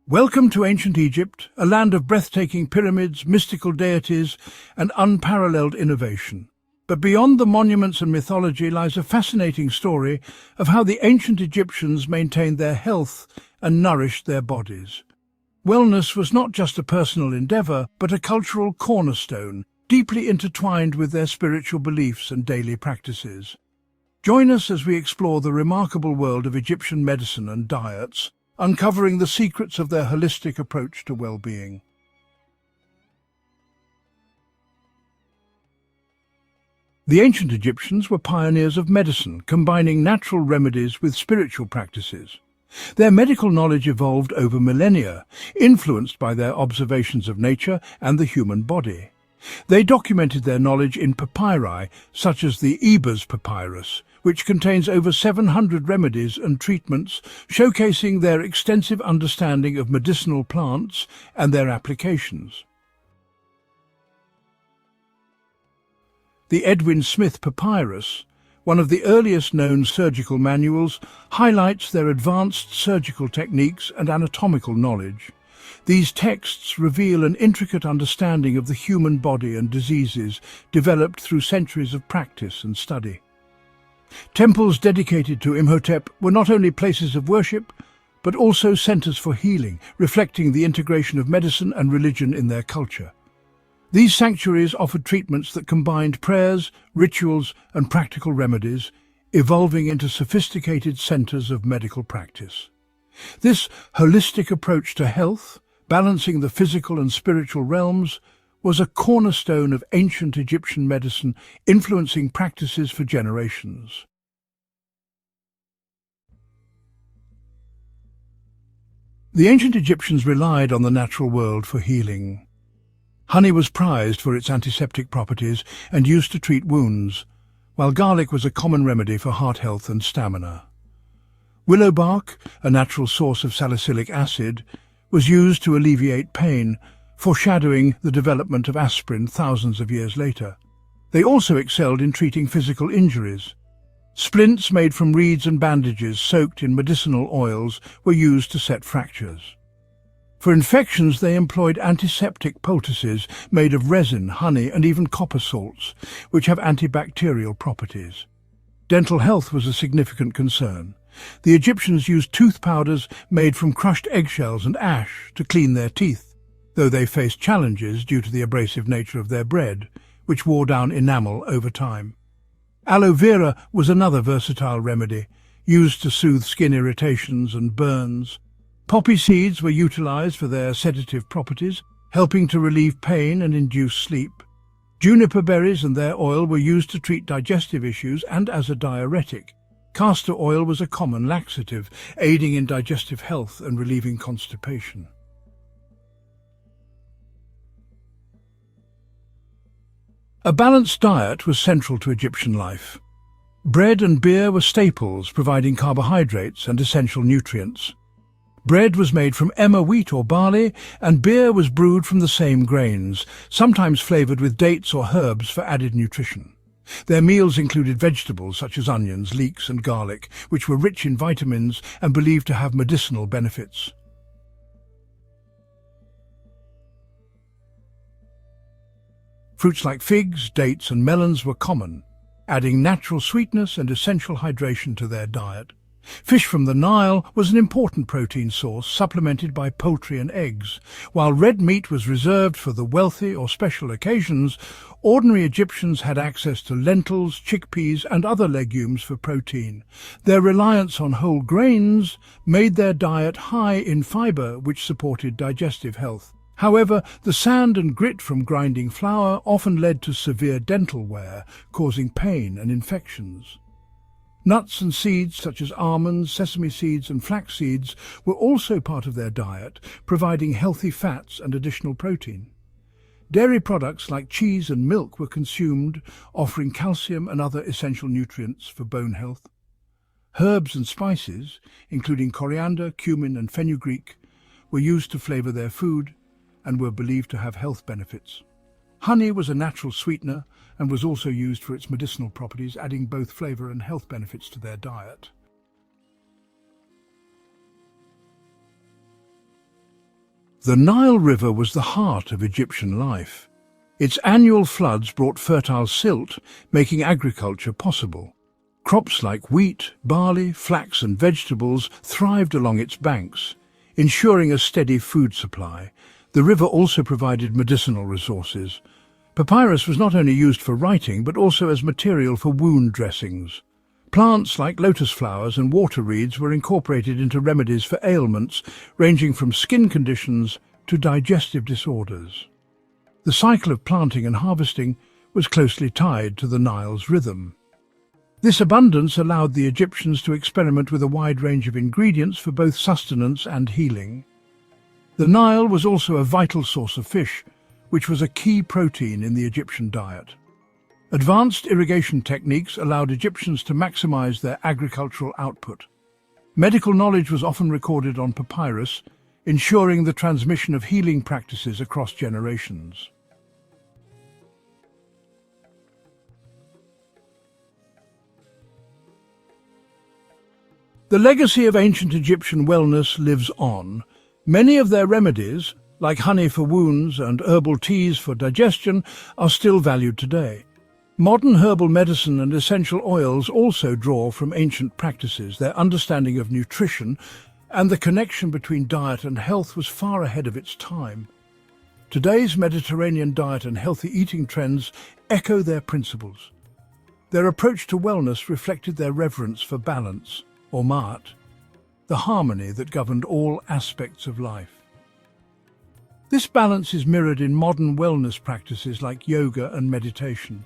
Welcome to ancient Egypt, a land of breathtaking pyramids, mystical deities, and unparalleled innovation. But beyond the monuments and mythology lies a fascinating story of how the ancient Egyptians maintained their health and nourished their bodies. Wellness was not just a personal endeavor, but a cultural cornerstone, deeply intertwined with their spiritual beliefs and daily practices. Join us as we explore the remarkable world of Egyptian medicine and diets, uncovering the secrets of their holistic approach to well-being. The ancient Egyptians were pioneers of medicine, combining natural remedies with spiritual practices. Their medical knowledge evolved over millennia, influenced by their observations of nature and the human body. They documented their knowledge in papyri, such as the Ebers papyrus, which contains over 700 remedies and treatments, showcasing their extensive understanding of medicinal plants and their applications. The Edwin Smith Papyrus, one of the earliest known surgical manuals, highlights their advanced surgical techniques and anatomical knowledge. These texts reveal an intricate understanding of the human body and diseases developed through centuries of practice and study. Temples dedicated to Imhotep were not only places of worship, but also centers for healing, reflecting the integration of medicine and religion in their culture. These sanctuaries offered treatments that combined prayers, rituals, and practical remedies, evolving into sophisticated centers of medical practice. This holistic approach to health, balancing the physical and spiritual realms, was a cornerstone of ancient Egyptian medicine, influencing practices for generations. The ancient Egyptians relied on the natural world for healing. Honey was prized for its antiseptic properties and used to treat wounds, while garlic was a common remedy for heart health and stamina. Willow bark, a natural source of salicylic acid, was used to alleviate pain, foreshadowing the development of aspirin thousands of years later. They also excelled in treating physical injuries. Splints made from reeds and bandages soaked in medicinal oils were used to set fractures. For infections, they employed antiseptic poultices made of resin, honey, and even copper salts, which have antibacterial properties. Dental health was a significant concern. The Egyptians used tooth powders made from crushed eggshells and ash to clean their teeth, though they faced challenges due to the abrasive nature of their bread, which wore down enamel over time. Aloe vera was another versatile remedy, used to soothe skin irritations and burns. Poppy seeds were utilized for their sedative properties, helping to relieve pain and induce sleep. Juniper berries and their oil were used to treat digestive issues and as a diuretic. Castor oil was a common laxative, aiding in digestive health and relieving constipation. A balanced diet was central to Egyptian life. Bread and beer were staples, providing carbohydrates and essential nutrients. Bread was made from emmer wheat or barley, and beer was brewed from the same grains, sometimes flavored with dates or herbs for added nutrition. Their meals included vegetables such as onions, leeks, and garlic, which were rich in vitamins and believed to have medicinal benefits. Fruits like figs, dates, and melons were common, adding natural sweetness and essential hydration to their diet. Fish from the Nile was an important protein source, supplemented by poultry and eggs. While red meat was reserved for the wealthy or special occasions, ordinary Egyptians had access to lentils, chickpeas, and other legumes for protein. Their reliance on whole grains made their diet high in fiber, which supported digestive health. However, the sand and grit from grinding flour often led to severe dental wear, causing pain and infections. Nuts and seeds such as almonds, sesame seeds, and flax seeds were also part of their diet, providing healthy fats and additional protein. Dairy products like cheese and milk were consumed, offering calcium and other essential nutrients for bone health. Herbs and spices, including coriander, cumin, and fenugreek, were used to flavor their food and were believed to have health benefits. Honey was a natural sweetener and was also used for its medicinal properties, adding both flavor and health benefits to their diet. The Nile River was the heart of Egyptian life. Its annual floods brought fertile silt, making agriculture possible. Crops like wheat, barley, flax and vegetables thrived along its banks, ensuring a steady food supply. The river also provided medicinal resources. Papyrus was not only used for writing, but also as material for wound dressings. Plants like lotus flowers and water reeds were incorporated into remedies for ailments ranging from skin conditions to digestive disorders. The cycle of planting and harvesting was closely tied to the Nile's rhythm. This abundance allowed the Egyptians to experiment with a wide range of ingredients for both sustenance and healing. The Nile was also a vital source of fish, which was a key protein in the Egyptian diet. Advanced irrigation techniques allowed Egyptians to maximize their agricultural output. Medical knowledge was often recorded on papyrus, ensuring the transmission of healing practices across generations. The legacy of ancient Egyptian wellness lives on. Many of their remedies, like honey for wounds and herbal teas for digestion, are still valued today. Modern herbal medicine and essential oils also draw from ancient practices. Their understanding of nutrition and the connection between diet and health was far ahead of its time. Today's Mediterranean diet and healthy eating trends echo their principles. Their approach to wellness reflected their reverence for balance, or ma'at, the harmony that governed all aspects of life. This balance is mirrored in modern wellness practices like yoga and meditation.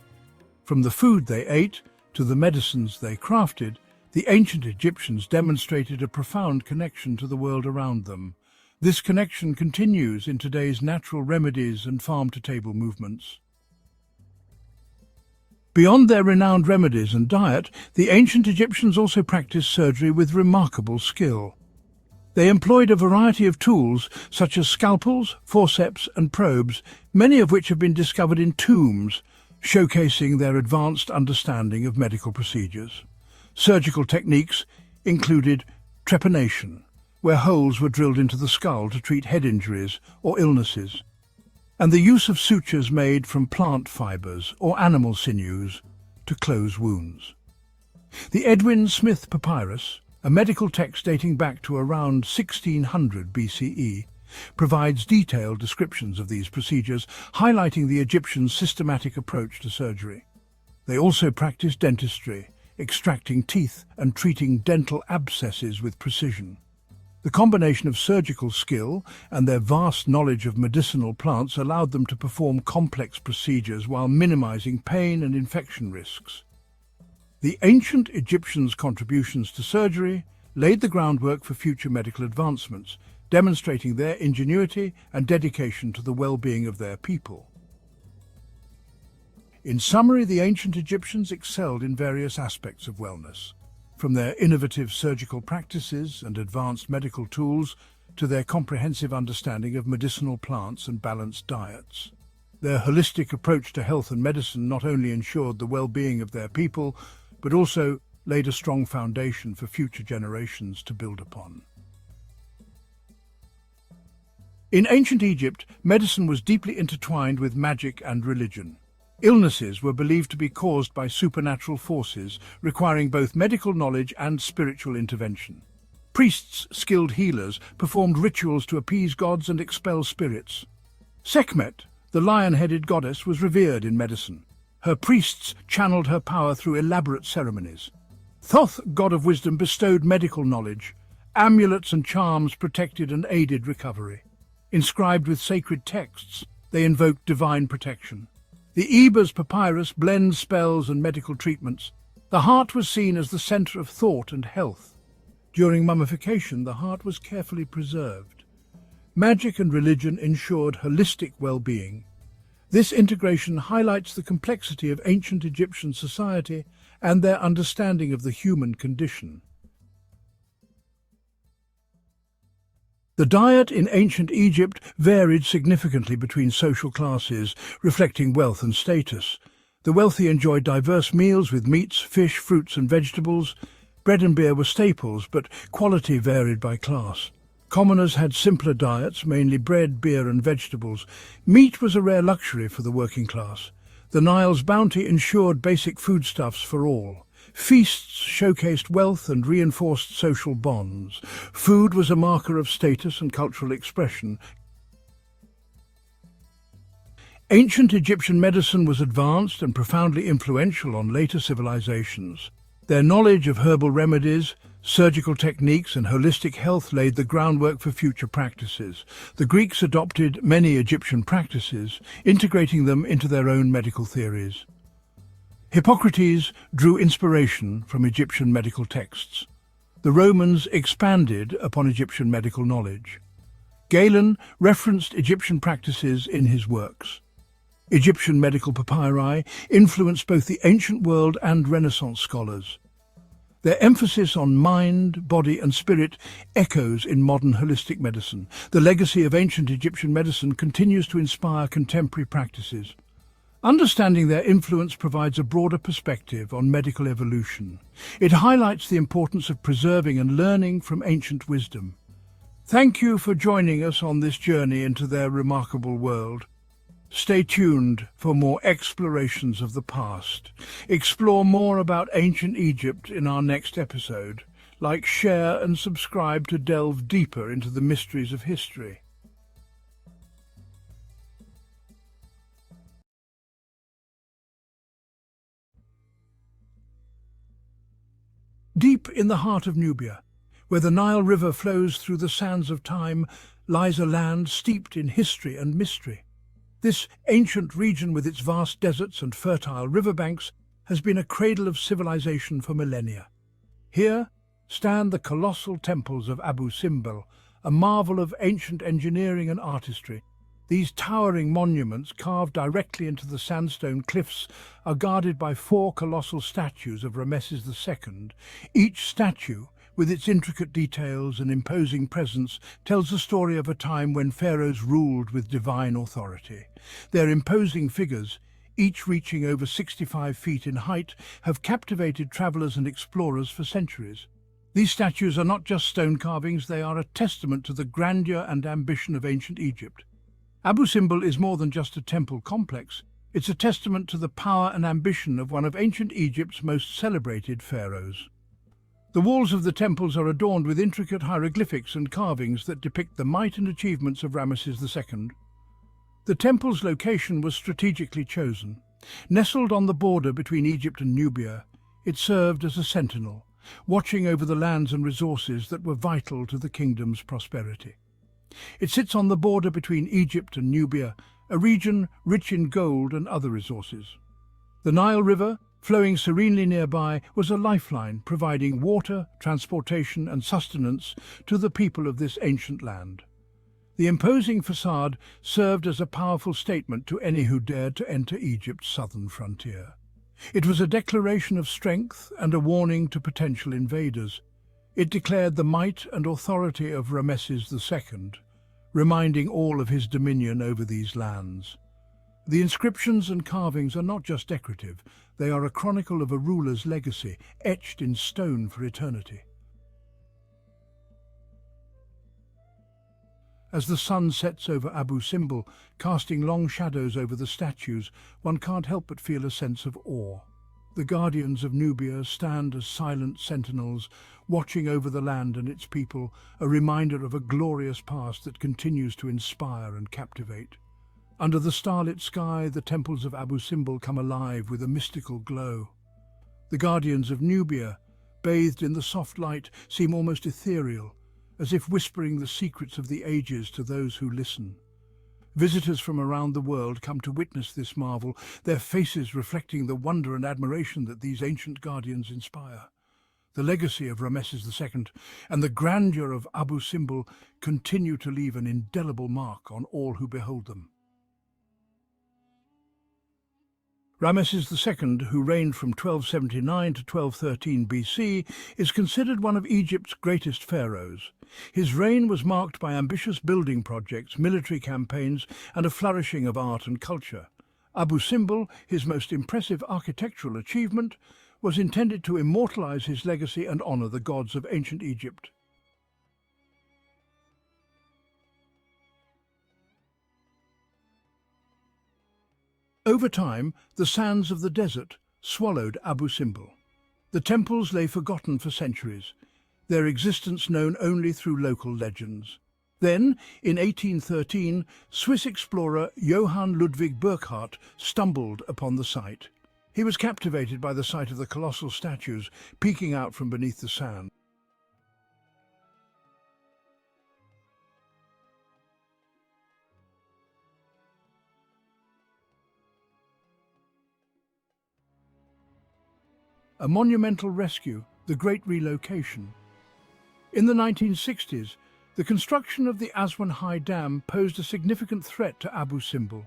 From the food they ate to the medicines they crafted, the ancient Egyptians demonstrated a profound connection to the world around them. This connection continues in today's natural remedies and farm-to-table movements. Beyond their renowned remedies and diet, the ancient Egyptians also practiced surgery with remarkable skill. They employed a variety of tools, such as scalpels, forceps and probes, many of which have been discovered in tombs, showcasing their advanced understanding of medical procedures. Surgical techniques included trepanation, where holes were drilled into the skull to treat head injuries or illnesses, and the use of sutures made from plant fibers or animal sinews to close wounds. The Edwin Smith Papyrus, a medical text dating back to around 1600 BCE, provides detailed descriptions of these procedures, highlighting the Egyptians' systematic approach to surgery. They also practiced dentistry, extracting teeth and treating dental abscesses with precision. The combination of surgical skill and their vast knowledge of medicinal plants allowed them to perform complex procedures while minimizing pain and infection risks. The ancient Egyptians' contributions to surgery laid the groundwork for future medical advancements, demonstrating their ingenuity and dedication to the well-being of their people. In summary, the ancient Egyptians excelled in various aspects of wellness, from their innovative surgical practices and advanced medical tools to their comprehensive understanding of medicinal plants and balanced diets. Their holistic approach to health and medicine not only ensured the well-being of their people, but also laid a strong foundation for future generations to build upon. In ancient Egypt, medicine was deeply intertwined with magic and religion. Illnesses were believed to be caused by supernatural forces, requiring both medical knowledge and spiritual intervention. Priests, skilled healers, performed rituals to appease gods and expel spirits. Sekhmet, the lion-headed goddess, was revered in medicine. Her priests channeled her power through elaborate ceremonies. Thoth, god of wisdom, bestowed medical knowledge. Amulets and charms protected and aided recovery. Inscribed with sacred texts, they invoked divine protection. The Ebers papyrus blends spells and medical treatments. The heart was seen as the center of thought and health. During mummification, the heart was carefully preserved. Magic and religion ensured holistic well-being. This integration highlights the complexity of ancient Egyptian society and their understanding of the human condition. The diet in ancient Egypt varied significantly between social classes, reflecting wealth and status. The wealthy enjoyed diverse meals with meats, fish, fruits and vegetables. Bread and beer were staples, but quality varied by class. Commoners had simpler diets, mainly bread, beer and vegetables. Meat was a rare luxury for the working class. The Nile's bounty ensured basic foodstuffs for all. Feasts showcased wealth and reinforced social bonds. Food was a marker of status and cultural expression. Ancient Egyptian medicine was advanced and profoundly influential on later civilizations. Their knowledge of herbal remedies, surgical techniques and holistic health laid the groundwork for future practices. The Greeks adopted many Egyptian practices, integrating them into their own medical theories. Hippocrates drew inspiration from Egyptian medical texts. The Romans expanded upon Egyptian medical knowledge. Galen referenced Egyptian practices in his works. Egyptian medical papyri influenced both the ancient world and Renaissance scholars. Their emphasis on mind, body and spirit echoes in modern holistic medicine. The legacy of ancient Egyptian medicine continues to inspire contemporary practices. Understanding their influence provides a broader perspective on medical evolution. It highlights the importance of preserving and learning from ancient wisdom. Thank you for joining us on this journey into their remarkable world. Stay tuned for more explorations of the past. Explore more about ancient Egypt in our next episode. Like, share and subscribe to delve deeper into the mysteries of history. Deep in the heart of Nubia, where the Nile River flows through the sands of time, lies a land steeped in history and mystery. This ancient region, with its vast deserts and fertile riverbanks, has been a cradle of civilization for millennia. Here stand the colossal temples of Abu Simbel, a marvel of ancient engineering and artistry. These towering monuments, carved directly into the sandstone cliffs, are guarded by 4 colossal statues of Ramesses II. Each statue, with its intricate details and imposing presence, tells the story of a time when pharaohs ruled with divine authority. Their imposing figures, each reaching over 65 feet in height, have captivated travelers and explorers for centuries. These statues are not just stone carvings, they are a testament to the grandeur and ambition of ancient Egypt. Abu Simbel is more than just a temple complex. It's a testament to the power and ambition of one of ancient Egypt's most celebrated pharaohs. The walls of the temples are adorned with intricate hieroglyphics and carvings that depict the might and achievements of Ramesses II. The temple's location was strategically chosen. Nestled on the border between Egypt and Nubia, it served as a sentinel, watching over the lands and resources that were vital to the kingdom's prosperity. It sits on the border between Egypt and Nubia, a region rich in gold and other resources. The Nile River, flowing serenely nearby, was a lifeline, providing water, transportation and sustenance to the people of this ancient land. The imposing facade served as a powerful statement to any who dared to enter Egypt's southern frontier. It was a declaration of strength and a warning to potential invaders. It declared the might and authority of Ramesses II, reminding all of his dominion over these lands. The inscriptions and carvings are not just decorative, they are a chronicle of a ruler's legacy, etched in stone for eternity. As the sun sets over Abu Simbel, casting long shadows over the statues, one can't help but feel a sense of awe. The guardians of Nubia stand as silent sentinels, watching over the land and its people, a reminder of a glorious past that continues to inspire and captivate. Under the starlit sky, the temples of Abu Simbel come alive with a mystical glow. The guardians of Nubia, bathed in the soft light, seem almost ethereal, as if whispering the secrets of the ages to those who listen. Visitors from around the world come to witness this marvel, their faces reflecting the wonder and admiration that these ancient guardians inspire. The legacy of Ramesses II and the grandeur of Abu Simbel continue to leave an indelible mark on all who behold them. Ramesses II, who reigned from 1279 to 1213 BC, is considered one of Egypt's greatest pharaohs. His reign was marked by ambitious building projects, military campaigns, and a flourishing of art and culture. Abu Simbel, his most impressive architectural achievement, was intended to immortalize his legacy and honor the gods of ancient Egypt. Over time, the sands of the desert swallowed Abu Simbel. The temples lay forgotten for centuries, their existence known only through local legends. Then, in 1813, Swiss explorer Johann Burckhardt stumbled upon the site. He was captivated by the sight of the colossal statues peeking out from beneath the sand. A monumental rescue, the Great Relocation. In the 1960s, the construction of the Aswan High Dam posed a significant threat to Abu Simbel.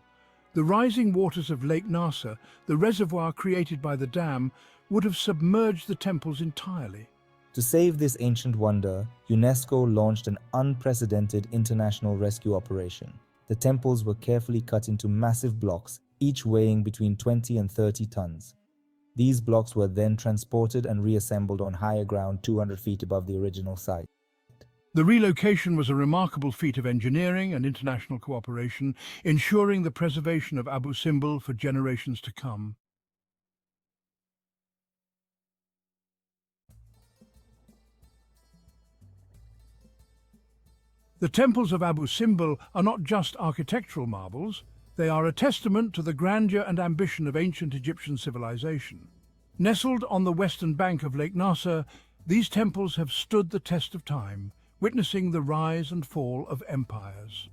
The rising waters of Lake Nasser, the reservoir created by the dam, would have submerged the temples entirely. To save this ancient wonder, UNESCO launched an unprecedented international rescue operation. The temples were carefully cut into massive blocks, each weighing between 20 and 30 tons. These blocks were then transported and reassembled on higher ground 200 feet above the original site. The relocation was a remarkable feat of engineering and international cooperation, ensuring the preservation of Abu Simbel for generations to come. The temples of Abu Simbel are not just architectural marvels, they are a testament to the grandeur and ambition of ancient Egyptian civilization. Nestled on the western bank of Lake Nasser, these temples have stood the test of time, witnessing the rise and fall of empires.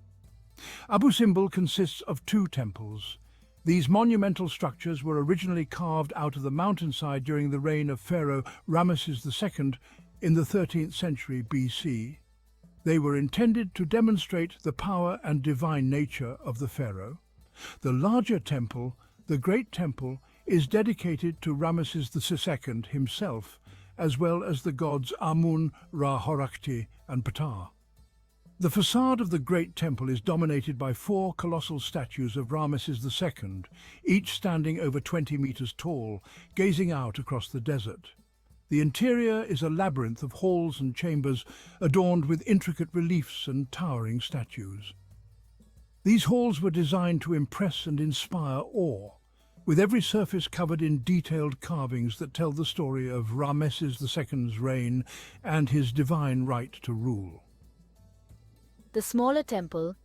Abu Simbel consists of two temples. These monumental structures were originally carved out of the mountainside during the reign of Pharaoh Ramesses II in the 13th century BC. They were intended to demonstrate the power and divine nature of the pharaoh. The larger temple, the Great Temple, is dedicated to Ramesses II himself, as well as the gods Amun, Ra-Horakhti and Ptah. The facade of the Great Temple is dominated by four colossal statues of Ramesses II, each standing over 20 meters tall, gazing out across the desert. The interior is a labyrinth of halls and chambers adorned with intricate reliefs and towering statues. These halls were designed to impress and inspire awe, with every surface covered in detailed carvings that tell the story of Ramesses II's reign and his divine right to rule. The small temple,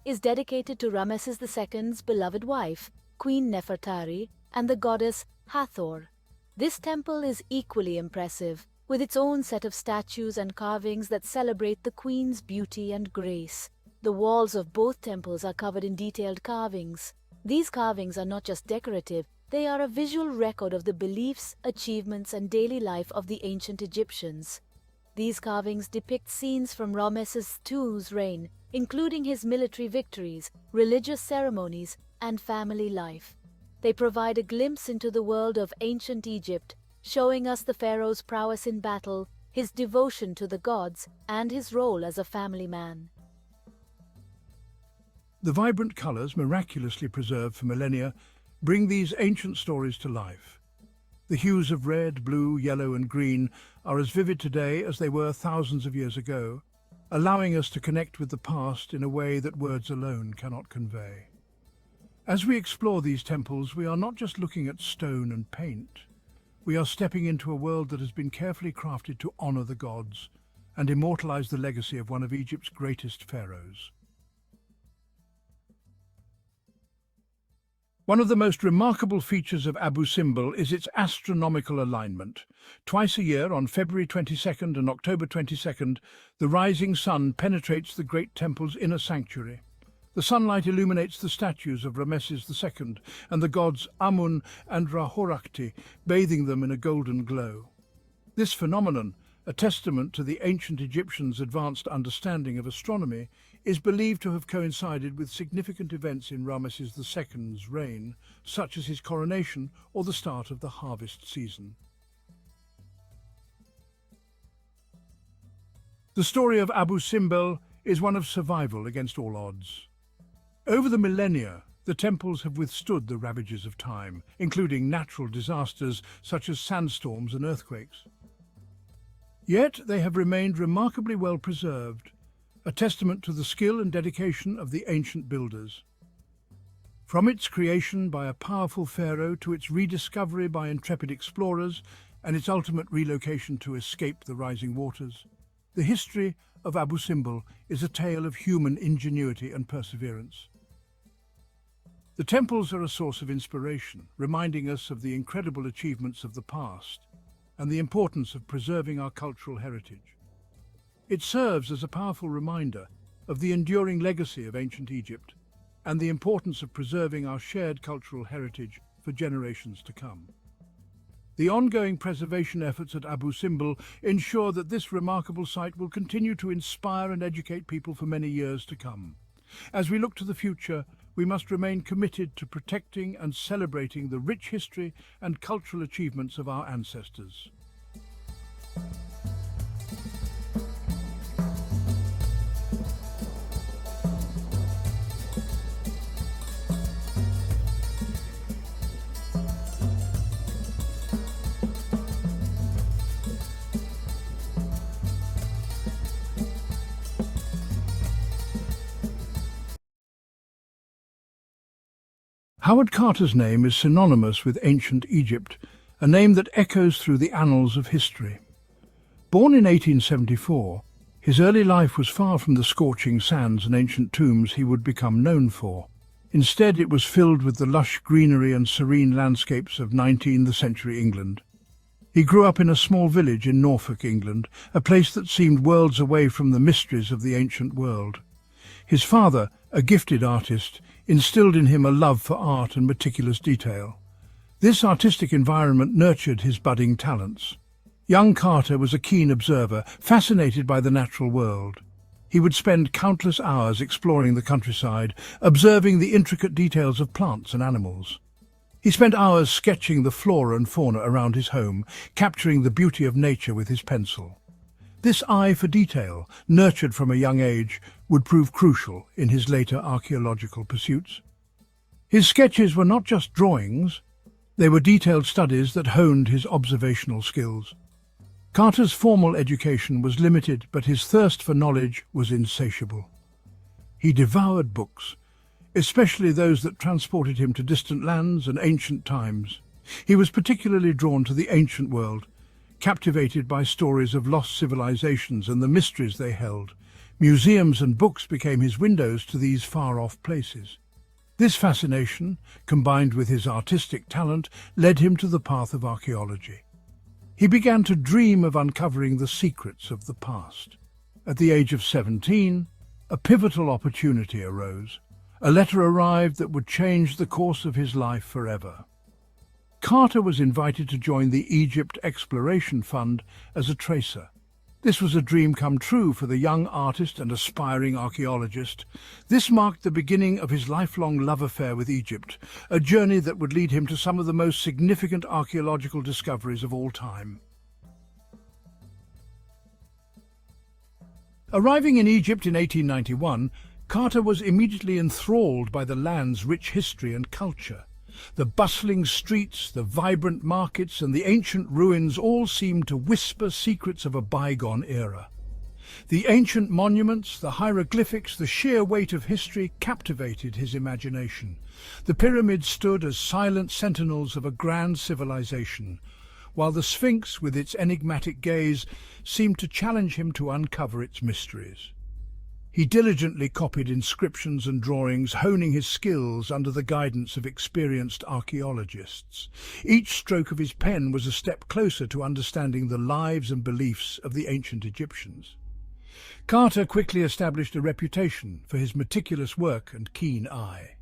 is dedicated to Ramesses II's beloved wife, Queen Nefertari, and the goddess Hathor. This temple is equally impressive, with its own set of statues and carvings that celebrate the queen's beauty and grace. The walls of both temples are covered in detailed carvings. These carvings are not just decorative, they are a visual record of the beliefs, achievements, and daily life of the ancient Egyptians. These carvings depict scenes from Ramesses II's reign, including his military victories, religious ceremonies, and family life. They provide a glimpse into the world of ancient Egypt, showing us the pharaoh's prowess in battle, his devotion to the gods, and his role as a family man. The vibrant colours, miraculously preserved for millennia, bring these ancient stories to life. The hues of red, blue, yellow and green are as vivid today as they were thousands of years ago, allowing us to connect with the past in a way that words alone cannot convey. As we explore these temples, we are not just looking at stone and paint. We are stepping into a world that has been carefully crafted to honour the gods and immortalise the legacy of one of Egypt's greatest pharaohs. One of the most remarkable features of Abu Simbel is its astronomical alignment. Twice a year, on February 22nd and October 22nd, the rising sun penetrates the Great Temple's inner sanctuary. The sunlight illuminates the statues of Ramesses II and the gods Amun and Ra-Horakhti, bathing them in a golden glow. This phenomenon, a testament to the ancient Egyptians' advanced understanding of astronomy, is believed to have coincided with significant events in Ramesses II's reign, such as his coronation or the start of the harvest season. The story of Abu Simbel is one of survival against all odds. Over the millennia, the temples have withstood the ravages of time, including natural disasters such as sandstorms and earthquakes. Yet they have remained remarkably well preserved, a testament to the skill and dedication of the ancient builders. From its creation by a powerful pharaoh to its rediscovery by intrepid explorers and its ultimate relocation to escape the rising waters, the history of Abu Simbel is a tale of human ingenuity and perseverance. The temples are a source of inspiration, reminding us of the incredible achievements of the past and the importance of preserving our cultural heritage. It serves as a powerful reminder of the enduring legacy of ancient Egypt and the importance of preserving our shared cultural heritage for generations to come. The ongoing preservation efforts at Abu Simbel ensure that this remarkable site will continue to inspire and educate people for many years to come. As we look to the future, we must remain committed to protecting and celebrating the rich history and cultural achievements of our ancestors. Howard Carter's name is synonymous with ancient Egypt, a name that echoes through the annals of history. Born in 1874, his early life was far from the scorching sands and ancient tombs he would become known for. Instead, it was filled with the lush greenery and serene landscapes of 19th century England. He grew up in a small village in Norfolk, England, a place that seemed worlds away from the mysteries of the ancient world. His father, a gifted artist, instilled in him a love for art and meticulous detail. This artistic environment nurtured his budding talents. Young Carter was a keen observer, fascinated by the natural world. He would spend countless hours exploring the countryside, observing the intricate details of plants and animals. He spent hours sketching the flora and fauna around his home, capturing the beauty of nature with his pencil. This eye for detail, nurtured from a young age, would prove crucial in his later archaeological pursuits. His sketches were not just drawings, they were detailed studies that honed his observational skills. Carter's formal education was limited, but his thirst for knowledge was insatiable. He devoured books, especially those that transported him to distant lands and ancient times. He was particularly drawn to the ancient world, captivated by stories of lost civilizations and the mysteries they held. Museums and books became his windows to these far-off places. This fascination, combined with his artistic talent, led him to the path of archaeology. He began to dream of uncovering the secrets of the past. At the age of 17, a pivotal opportunity arose. A letter arrived that would change the course of his life forever. Carter was invited to join the Egypt Exploration Fund as a tracer. This was a dream come true for the young artist and aspiring archaeologist. This marked the beginning of his lifelong love affair with Egypt, a journey that would lead him to some of the most significant archaeological discoveries of all time. Arriving in Egypt in 1891, Carter was immediately enthralled by the land's rich history and culture. The bustling streets, the vibrant markets, and the ancient ruins all seemed to whisper secrets of a bygone era. The ancient monuments, the hieroglyphics, the sheer weight of history captivated his imagination. The pyramids stood as silent sentinels of a grand civilization, while the Sphinx, with its enigmatic gaze, seemed to challenge him to uncover its mysteries. He diligently copied inscriptions and drawings, honing his skills under the guidance of experienced archaeologists. Each stroke of his pen was a step closer to understanding the lives and beliefs of the ancient Egyptians. Carter quickly established a reputation for his meticulous work and keen eye.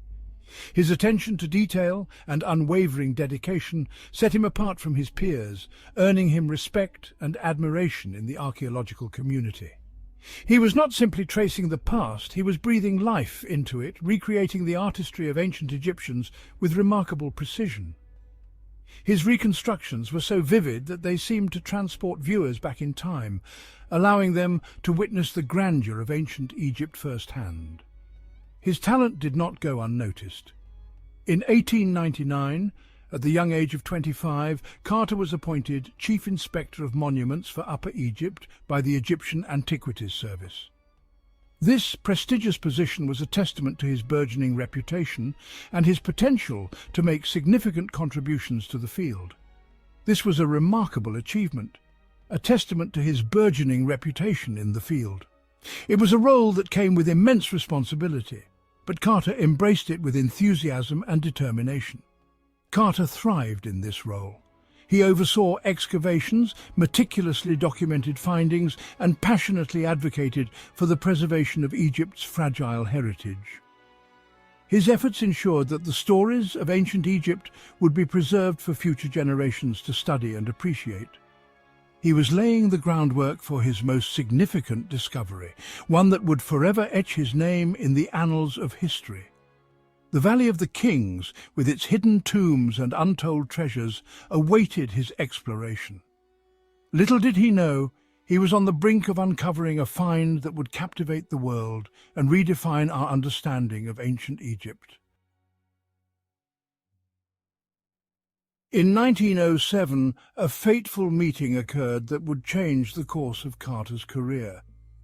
His attention to detail and unwavering dedication set him apart from his peers, earning him respect and admiration in the archaeological community. He was not simply tracing the past, he was breathing life into it, recreating the artistry of ancient Egyptians with remarkable precision. His reconstructions were so vivid that they seemed to transport viewers back in time, allowing them to witness the grandeur of ancient Egypt firsthand. His talent did not go unnoticed. In 1899, at the young age of 25, Carter was appointed Chief Inspector of Monuments for Upper Egypt by the Egyptian Antiquities Service. This prestigious position was a testament to his burgeoning reputation and his potential to make significant contributions to the field. This was a remarkable achievement, a testament to his burgeoning reputation in the field. It was a role that came with immense responsibility, but Carter embraced it with enthusiasm and determination. Carter thrived in this role. He oversaw excavations, meticulously documented findings, and passionately advocated for the preservation of Egypt's fragile heritage. His efforts ensured that the stories of ancient Egypt would be preserved for future generations to study and appreciate. He was laying the groundwork for his most significant discovery, one that would forever etch his name in the annals of history. The Valley of the Kings, with its hidden tombs and untold treasures, awaited his exploration. Little did he know, he was on the brink of uncovering a find that would captivate the world and redefine our understanding of ancient Egypt. In 1907, a fateful meeting occurred that would change the course of Carter's career.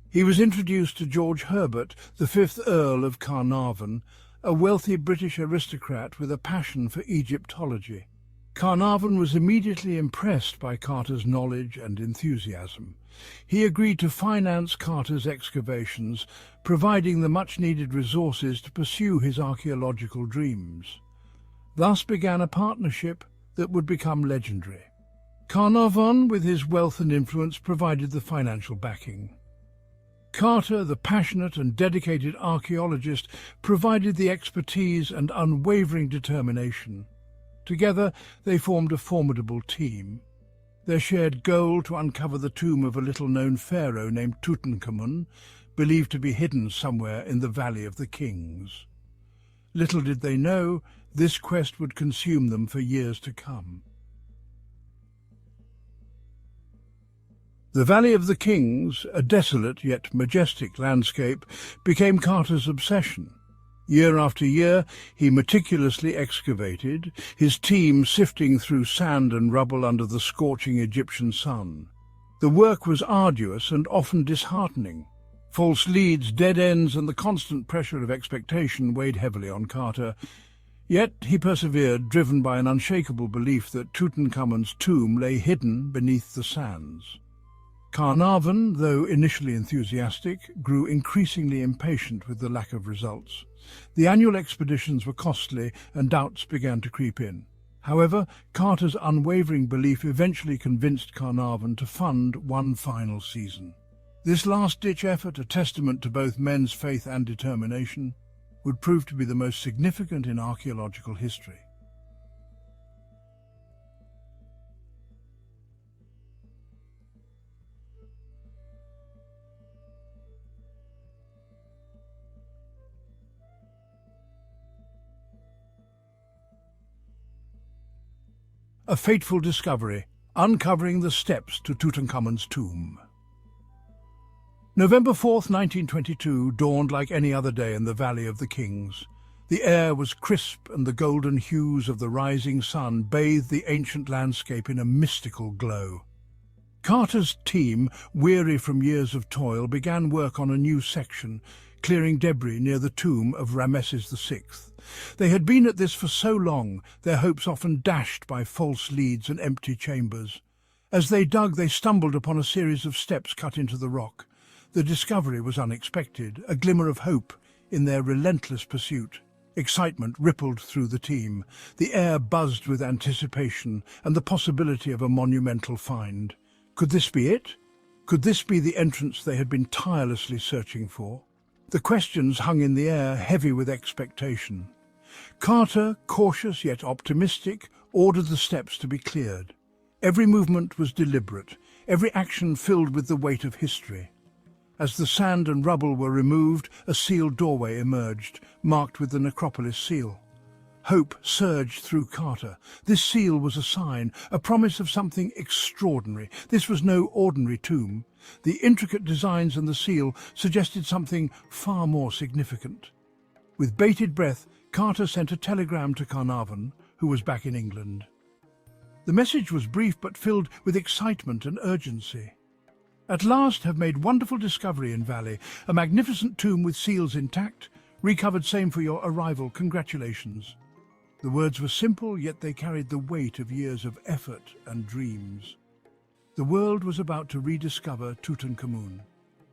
He was introduced to George Herbert, the 5th Earl of Carnarvon, a wealthy British aristocrat with a passion for Egyptology. Carnarvon was immediately impressed by Carter's knowledge and enthusiasm. He agreed to finance Carter's excavations, providing the much-needed resources to pursue his archaeological dreams. Thus began a partnership that would become legendary. Carnarvon, with his wealth and influence, provided the financial backing. Carter, the passionate and dedicated archaeologist, provided the expertise and unwavering determination. Together, they formed a formidable team. Their shared goal to uncover the tomb of a little-known pharaoh named Tutankhamun, believed to be hidden somewhere in the Valley of the Kings. Little did they know, this quest would consume them for years to come. The Valley of the Kings, a desolate yet majestic landscape, became Carter's obsession. Year after year, he meticulously excavated, his team sifting through sand and rubble under the scorching Egyptian sun. The work was arduous and often disheartening. False leads, dead ends, and the constant pressure of expectation weighed heavily on Carter. Yet he persevered, driven by an unshakable belief that Tutankhamun's tomb lay hidden beneath the sands. Carnarvon, though initially enthusiastic, grew increasingly impatient with the lack of results. The annual expeditions were costly and doubts began to creep in. However, Carter's unwavering belief eventually convinced Carnarvon to fund one final season. This last-ditch effort, a testament to both men's faith and determination, would prove to be the most significant in archaeological history. A fateful discovery, uncovering the steps to Tutankhamun's tomb. November 4th, 1922, dawned like any other day in the Valley of the Kings. The air was crisp and the golden hues of the rising sun bathed the ancient landscape in a mystical glow. Carter's team, weary from years of toil, began work on a new section, clearing debris near the tomb of Ramesses VI. They had been at this for so long, their hopes often dashed by false leads and empty chambers. As they dug, they stumbled upon a series of steps cut into the rock. The discovery was unexpected, a glimmer of hope in their relentless pursuit. Excitement rippled through the team. The air buzzed with anticipation and the possibility of a monumental find. Could this be it? Could this be the entrance they had been tirelessly searching for? The questions hung in the air, heavy with expectation. Carter, cautious yet optimistic, ordered the steps to be cleared. Every movement was deliberate, every action filled with the weight of history. As the sand and rubble were removed, a sealed doorway emerged, marked with the necropolis seal. Hope surged through Carter. This seal was a sign, a promise of something extraordinary. This was no ordinary tomb. The intricate designs and the seal suggested something far more significant. With bated breath, Carter sent a telegram to Carnarvon, who was back in England. The message was brief but filled with excitement and urgency. At last have made wonderful discovery in valley, a magnificent tomb with seals intact, recovered same for your arrival, congratulations. The words were simple, yet they carried the weight of years of effort and dreams. The world was about to rediscover Tutankhamun.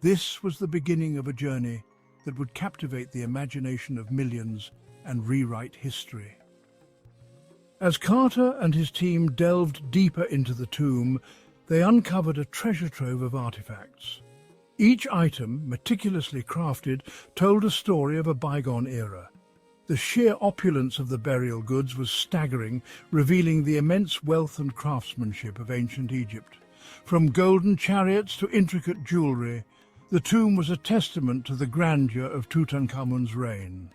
This was the beginning of a journey that would captivate the imagination of millions and rewrite history. As Carter and his team delved deeper into the tomb, they uncovered a treasure trove of artifacts. Each item, meticulously crafted, told a story of a bygone era. The sheer opulence of the burial goods was staggering, revealing the immense wealth and craftsmanship of ancient Egypt. From golden chariots to intricate jewelry, the tomb was a testament to the grandeur of Tutankhamun's reign.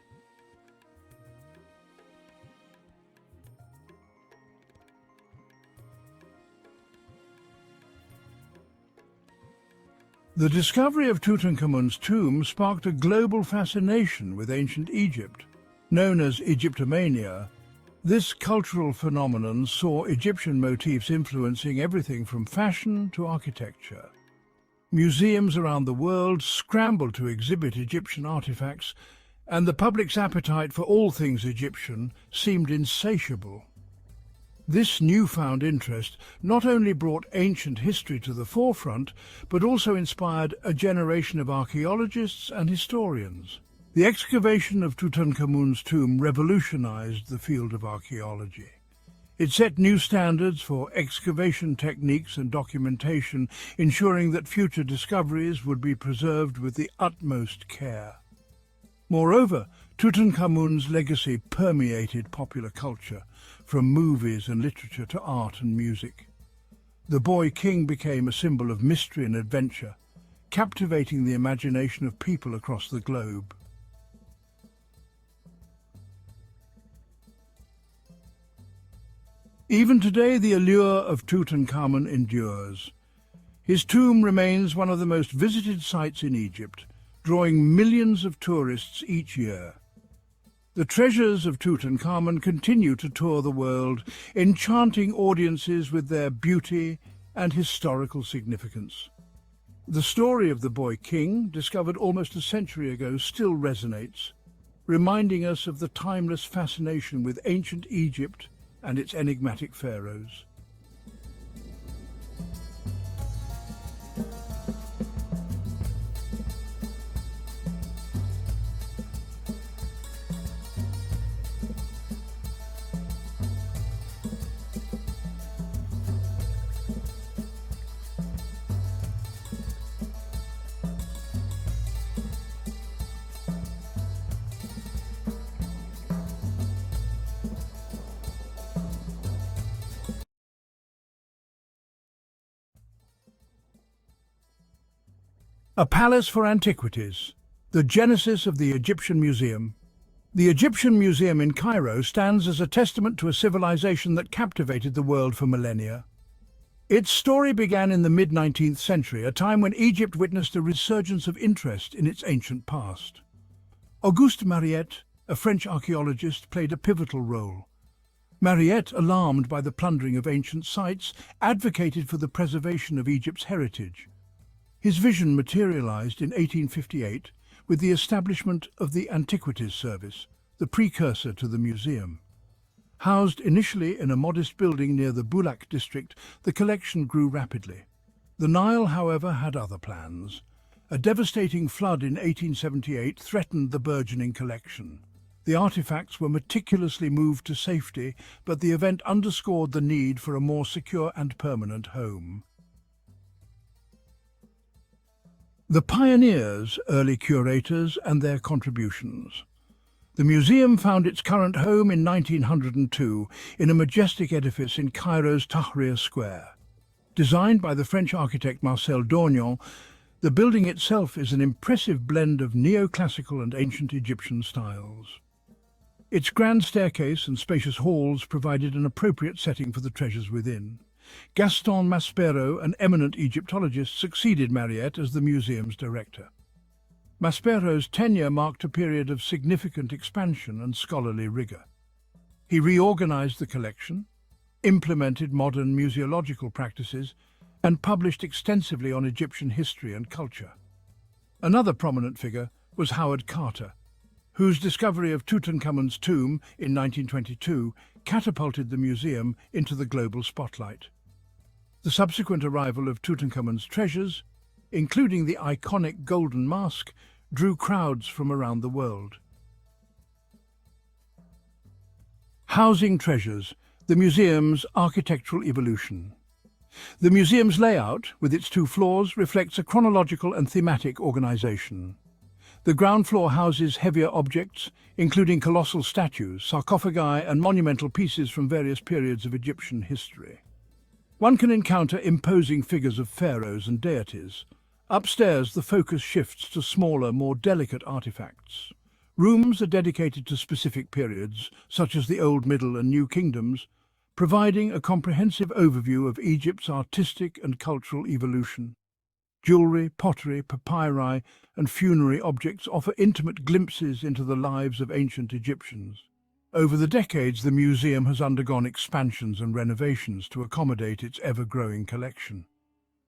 The discovery of Tutankhamun's tomb sparked a global fascination with ancient Egypt. Known as Egyptomania, this cultural phenomenon saw Egyptian motifs influencing everything from fashion to architecture. Museums around the world scrambled to exhibit Egyptian artifacts, and the public's appetite for all things Egyptian seemed insatiable. This newfound interest not only brought ancient history to the forefront, but also inspired a generation of archaeologists and historians. The excavation of Tutankhamun's tomb revolutionized the field of archaeology. It set new standards for excavation techniques and documentation, ensuring that future discoveries would be preserved with the utmost care. Moreover, Tutankhamun's legacy permeated popular culture, from movies and literature to art and music. The boy king became a symbol of mystery and adventure, captivating the imagination of people across the globe. Even today, the allure of Tutankhamun endures. His tomb remains one of the most visited sites in Egypt, drawing millions of tourists each year. The treasures of Tutankhamun continue to tour the world, enchanting audiences with their beauty and historical significance. The story of the boy king, discovered almost a century ago, still resonates, reminding us of the timeless fascination with ancient Egypt and its enigmatic pharaohs. A palace for antiquities, the genesis of the Egyptian Museum. The Egyptian Museum in Cairo stands as a testament to a civilization that captivated the world for millennia. Its story began in the mid-19th century, a time when Egypt witnessed a resurgence of interest in its ancient past. Auguste Mariette, a French archaeologist, played a pivotal role. Mariette, alarmed by the plundering of ancient sites, advocated for the preservation of Egypt's heritage. His vision materialized in 1858 with the establishment of the Antiquities Service, the precursor to the museum. Housed initially in a modest building near the Bulak district, the collection grew rapidly. The Nile, however, had other plans. A devastating flood in 1878 threatened the burgeoning collection. The artifacts were meticulously moved to safety, but the event underscored the need for a more secure and permanent home. The pioneers, early curators, and their contributions. The museum found its current home in 1902 in a majestic edifice in Cairo's Tahrir Square. Designed by the French architect Marcel Dornion, the building itself is an impressive blend of neoclassical and ancient Egyptian styles. Its grand staircase and spacious halls provided an appropriate setting for the treasures within. Gaston Maspero, an eminent Egyptologist, succeeded Mariette as the museum's director. Maspero's tenure marked a period of significant expansion and scholarly rigor. He reorganized the collection, implemented modern museological practices, and published extensively on Egyptian history and culture. Another prominent figure was Howard Carter, whose discovery of Tutankhamun's tomb in 1922 catapulted the museum into the global spotlight. The subsequent arrival of Tutankhamun's treasures, including the iconic golden mask, drew crowds from around the world. Housing treasures, the museum's architectural evolution. The museum's layout, with its 2 floors, reflects a chronological and thematic organization. The ground floor houses heavier objects, including colossal statues, sarcophagi, and monumental pieces from various periods of Egyptian history. One can encounter imposing figures of pharaohs and deities. Upstairs, the focus shifts to smaller, more delicate artifacts. Rooms are dedicated to specific periods, such as the Old, Middle, and New Kingdoms, providing a comprehensive overview of Egypt's artistic and cultural evolution. Jewelry, pottery, papyri, and funerary objects offer intimate glimpses into the lives of ancient Egyptians. Over the decades, the museum has undergone expansions and renovations to accommodate its ever-growing collection.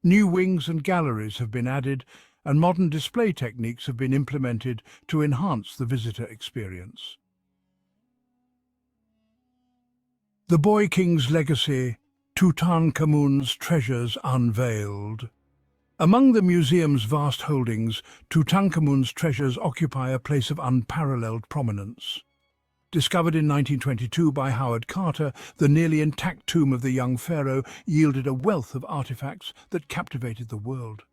New wings and galleries have been added, and modern display techniques have been implemented to enhance the visitor experience. The Boy King's legacy, Tutankhamun's treasures unveiled. Among the museum's vast holdings, Tutankhamun's treasures occupy a place of unparalleled prominence. Discovered in 1922 by Howard Carter, the nearly intact tomb of the young pharaoh yielded a wealth of artifacts that captivated the world.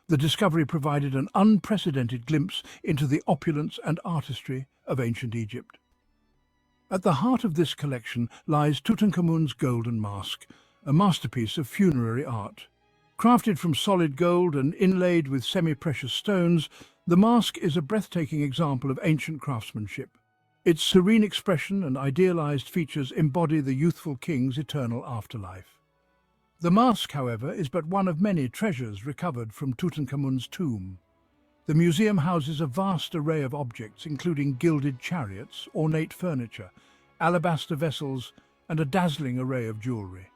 The discovery provided an unprecedented glimpse into the opulence and artistry of ancient Egypt. At the heart of this collection lies Tutankhamun's golden mask, a masterpiece of funerary art. Crafted from solid gold and inlaid with semi-precious stones, the mask is a breathtaking example of ancient craftsmanship. Its serene expression and idealized features embody the youthful king's eternal afterlife. The mask, however, is but one of many treasures recovered from Tutankhamun's tomb. The museum houses a vast array of objects, including gilded chariots, ornate furniture, alabaster vessels, and a dazzling array of jewelry.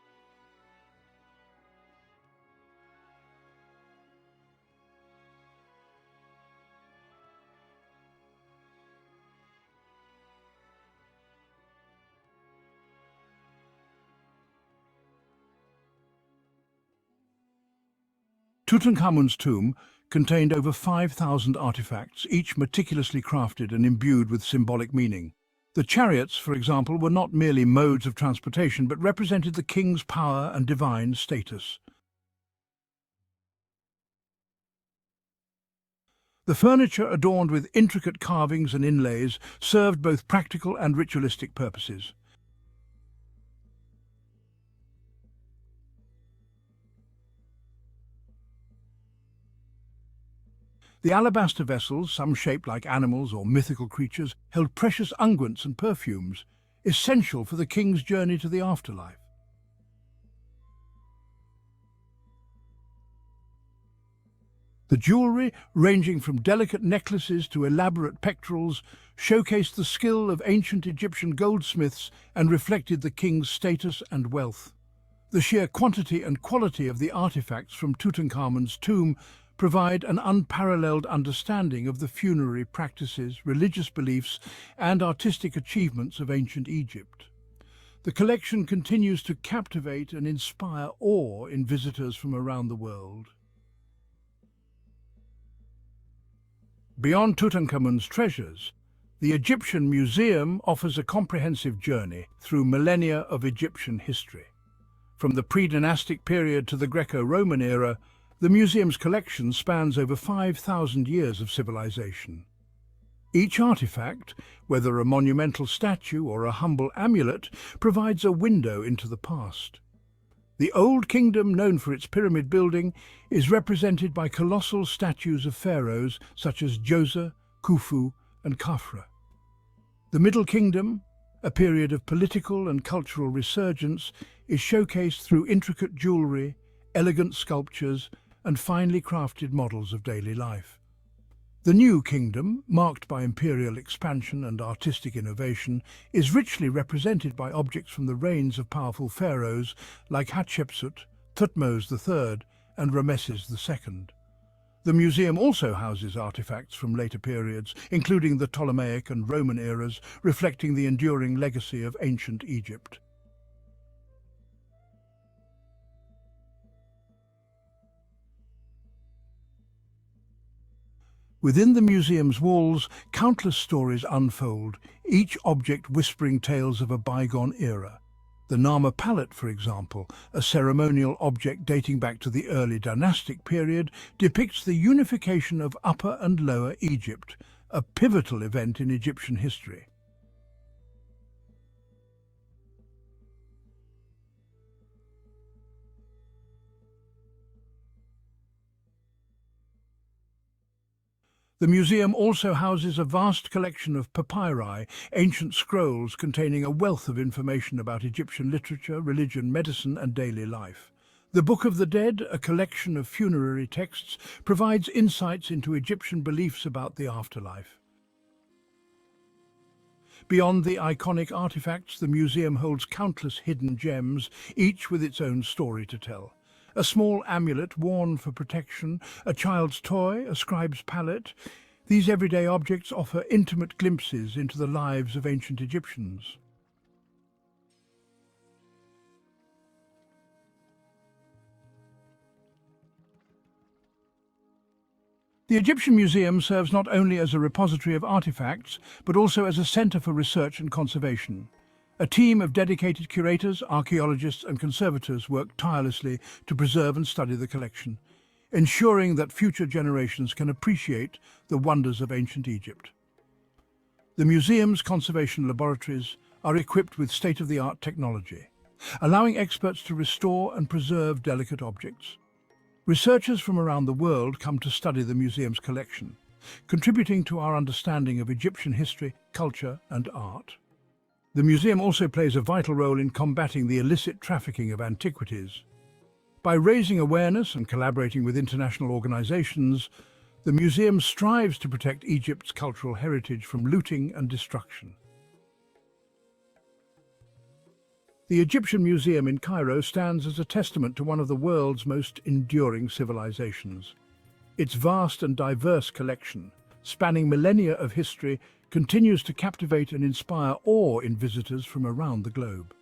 Tutankhamun's tomb contained over 5,000 artifacts, each meticulously crafted and imbued with symbolic meaning. The chariots, for example, were not merely modes of transportation, but represented the king's power and divine status. The furniture, adorned with intricate carvings and inlays, served both practical and ritualistic purposes. The alabaster vessels, some shaped like animals or mythical creatures, held precious unguents and perfumes, essential for the king's journey to the afterlife. The jewelry, ranging from delicate necklaces to elaborate pectorals, showcased the skill of ancient Egyptian goldsmiths and reflected the king's status and wealth. The sheer quantity and quality of the artifacts from Tutankhamun's tomb provide an unparalleled understanding of the funerary practices, religious beliefs, and artistic achievements of ancient Egypt. The collection continues to captivate and inspire awe in visitors from around the world. Beyond Tutankhamun's treasures, the Egyptian Museum offers a comprehensive journey through millennia of Egyptian history. From the pre-dynastic period to the Greco-Roman era, the museum's collection spans over 5,000 years of civilization. Each artifact, whether a monumental statue or a humble amulet, provides a window into the past. The Old Kingdom, known for its pyramid building, is represented by colossal statues of pharaohs such as Djoser, Khufu, and Khafra. The Middle Kingdom, a period of political and cultural resurgence, is showcased through intricate jewelry, elegant sculptures, and finely crafted models of daily life. The New Kingdom, marked by imperial expansion and artistic innovation, is richly represented by objects from the reigns of powerful pharaohs like Hatshepsut, Thutmose III, and Ramesses II. The museum also houses artifacts from later periods, including the Ptolemaic and Roman eras, reflecting the enduring legacy of ancient Egypt. Within the museum's walls, countless stories unfold, each object whispering tales of a bygone era. The Nama palette, for example, a ceremonial object dating back to the early Dynastic period, depicts the unification of Upper and Lower Egypt, a pivotal event in Egyptian history. The museum also houses a vast collection of papyri, ancient scrolls containing a wealth of information about Egyptian literature, religion, medicine, and daily life. The Book of the Dead, a collection of funerary texts, provides insights into Egyptian beliefs about the afterlife. Beyond the iconic artifacts, the museum holds countless hidden gems, each with its own story to tell. A small amulet worn for protection, a child's toy, a scribe's palette. These everyday objects offer intimate glimpses into the lives of ancient Egyptians. The Egyptian Museum serves not only as a repository of artifacts, but also as a centre for research and conservation. A team of dedicated curators, archaeologists and conservators work tirelessly to preserve and study the collection, ensuring that future generations can appreciate the wonders of ancient Egypt. The museum's conservation laboratories are equipped with state-of-the-art technology, allowing experts to restore and preserve delicate objects. Researchers from around the world come to study the museum's collection, contributing to our understanding of Egyptian history, culture and art. The museum also plays a vital role in combating the illicit trafficking of antiquities. By raising awareness and collaborating with international organizations, the museum strives to protect Egypt's cultural heritage from looting and destruction. The Egyptian Museum in Cairo stands as a testament to one of the world's most enduring civilizations. Its vast and diverse collection, spanning millennia of history, continues to captivate and inspire awe in visitors from around the globe.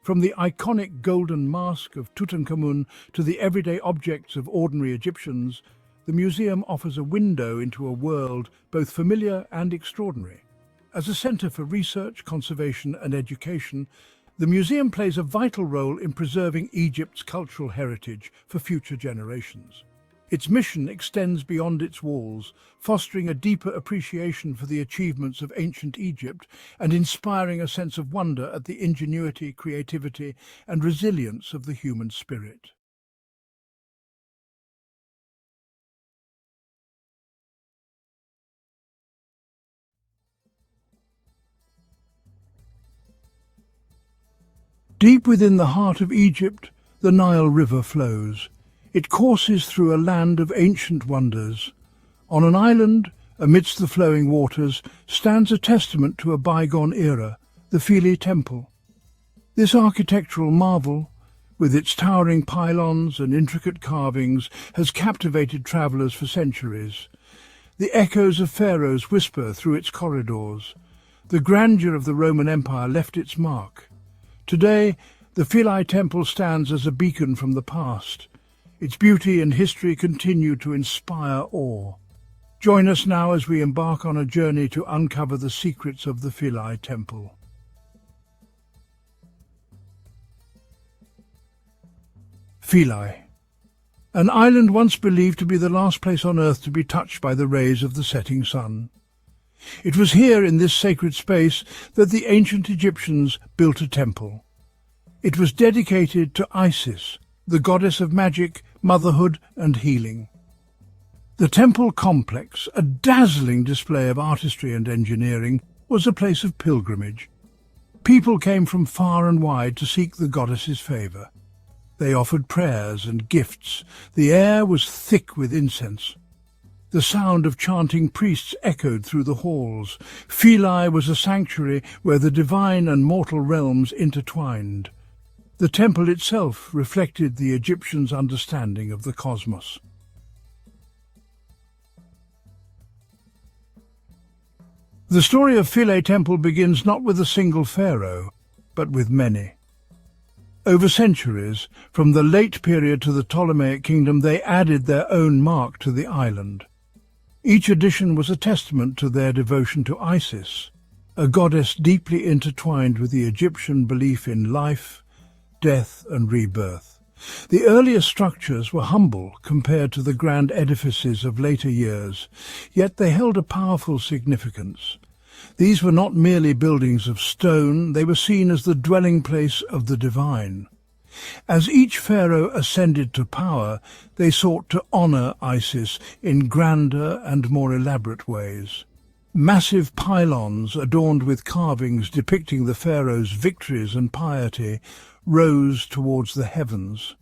From the iconic golden mask of Tutankhamun to the everyday objects of ordinary Egyptians, the museum offers a window into a world both familiar and extraordinary. As a centre for research, conservation and education, the museum plays a vital role in preserving Egypt's cultural heritage for future generations. Its mission extends beyond its walls, fostering a deeper appreciation for the achievements of ancient Egypt and inspiring a sense of wonder at the ingenuity, creativity, and resilience of the human spirit. Deep within the heart of Egypt, the Nile River flows. It courses through a land of ancient wonders. On an island, amidst the flowing waters, stands a testament to a bygone era, the Philae Temple. This architectural marvel, with its towering pylons and intricate carvings, has captivated travellers for centuries. The echoes of pharaohs whisper through its corridors. The grandeur of the Roman Empire left its mark. Today, the Philae Temple stands as a beacon from the past. Its beauty and history continue to inspire awe. Join us now as we embark on a journey to uncover the secrets of the Philae Temple. Philae, an island once believed to be the last place on earth to be touched by the rays of the setting sun. It was here, in this sacred space, that the ancient Egyptians built a temple. It was dedicated to Isis, the goddess of magic, motherhood and healing. The temple complex, a dazzling display of artistry and engineering, was a place of pilgrimage. People came from far and wide to seek the goddess's favour. They offered prayers and gifts. The air was thick with incense. The sound of chanting priests echoed through the halls. Philae was a sanctuary where the divine and mortal realms intertwined. The temple itself reflected the Egyptians' understanding of the cosmos. The story of Philae Temple begins not with a single pharaoh, but with many. Over centuries, from the late period to the Ptolemaic kingdom, they added their own mark to the island. Each addition was a testament to their devotion to Isis, a goddess deeply intertwined with the Egyptian belief in life, death and rebirth. The earlier structures were humble compared to the grand edifices of later years, yet they held a powerful significance. These were not merely buildings of stone, they were seen as the dwelling place of the divine. As each pharaoh ascended to power, they sought to honor Isis in grander and more elaborate ways. Massive pylons adorned with carvings depicting the pharaoh's victories and piety rose towards the heavens.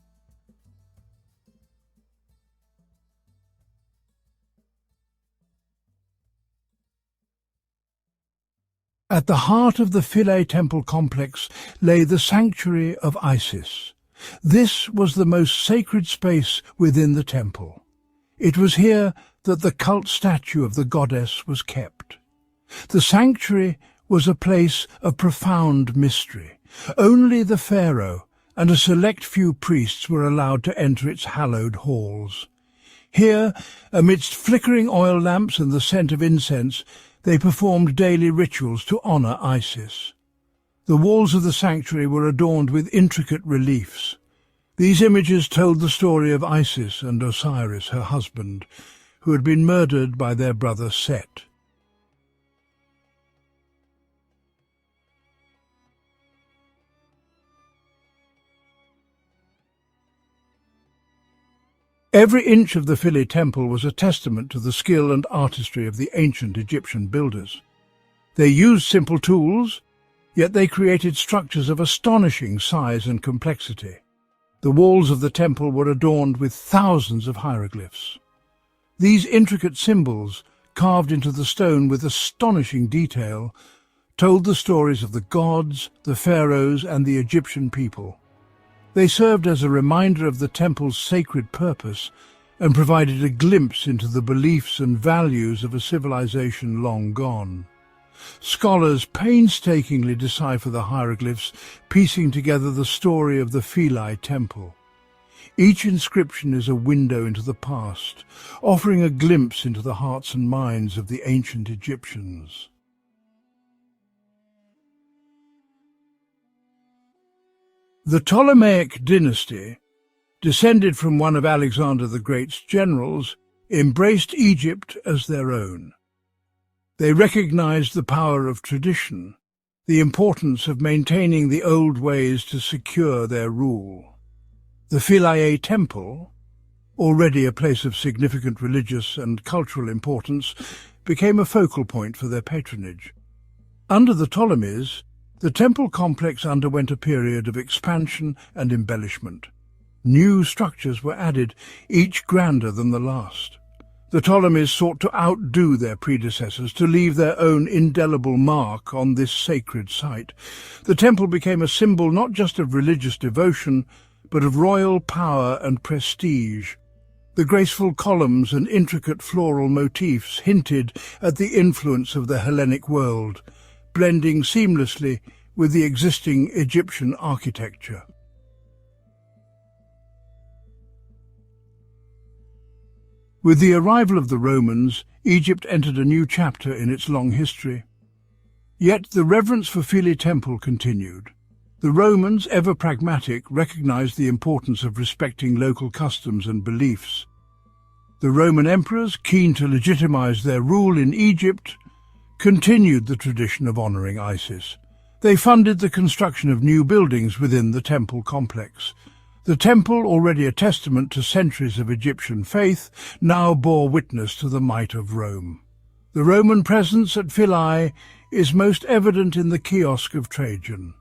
At the heart of the Philae Temple complex lay the sanctuary of Isis. This was the most sacred space within the temple. It was here that the cult statue of the goddess was kept. The sanctuary was a place of profound mystery. Only the pharaoh and a select few priests were allowed to enter its hallowed halls. Here, amidst flickering oil lamps and the scent of incense, they performed daily rituals to honor Isis. The walls of the sanctuary were adorned with intricate reliefs. These images told the story of Isis and Osiris, her husband, who had been murdered by their brother Set. Every inch of the Philae Temple was a testament to the skill and artistry of the ancient Egyptian builders. They used simple tools, yet they created structures of astonishing size and complexity. The walls of the temple were adorned with thousands of hieroglyphs. These intricate symbols, carved into the stone with astonishing detail, told the stories of the gods, the pharaohs, and the Egyptian people. They served as a reminder of the temple's sacred purpose and provided a glimpse into the beliefs and values of a civilization long gone. Scholars painstakingly decipher the hieroglyphs, piecing together the story of the Philae Temple. Each inscription is a window into the past, offering a glimpse into the hearts and minds of the ancient Egyptians. The Ptolemaic dynasty, descended from one of Alexander the Great's generals, embraced Egypt as their own. They recognized the power of tradition, the importance of maintaining the old ways to secure their rule. The Philae Temple, already a place of significant religious and cultural importance, became a focal point for their patronage. Under the Ptolemies, the temple complex underwent a period of expansion and embellishment. New structures were added, each grander than the last. The Ptolemies sought to outdo their predecessors, to leave their own indelible mark on this sacred site. The temple became a symbol not just of religious devotion, but of royal power and prestige. The graceful columns and intricate floral motifs hinted at the influence of the Hellenic world, blending seamlessly with the existing Egyptian architecture. With the arrival of the Romans, Egypt entered a new chapter in its long history. Yet the reverence for Philae Temple continued. The Romans, ever pragmatic, recognized the importance of respecting local customs and beliefs. The Roman emperors, keen to legitimize their rule in Egypt, continued the tradition of honoring Isis. They funded the construction of new buildings within the temple complex. The temple, already a testament to centuries of Egyptian faith, now bore witness to the might of Rome. The Roman presence at Philae is most evident in the kiosk of Trajan.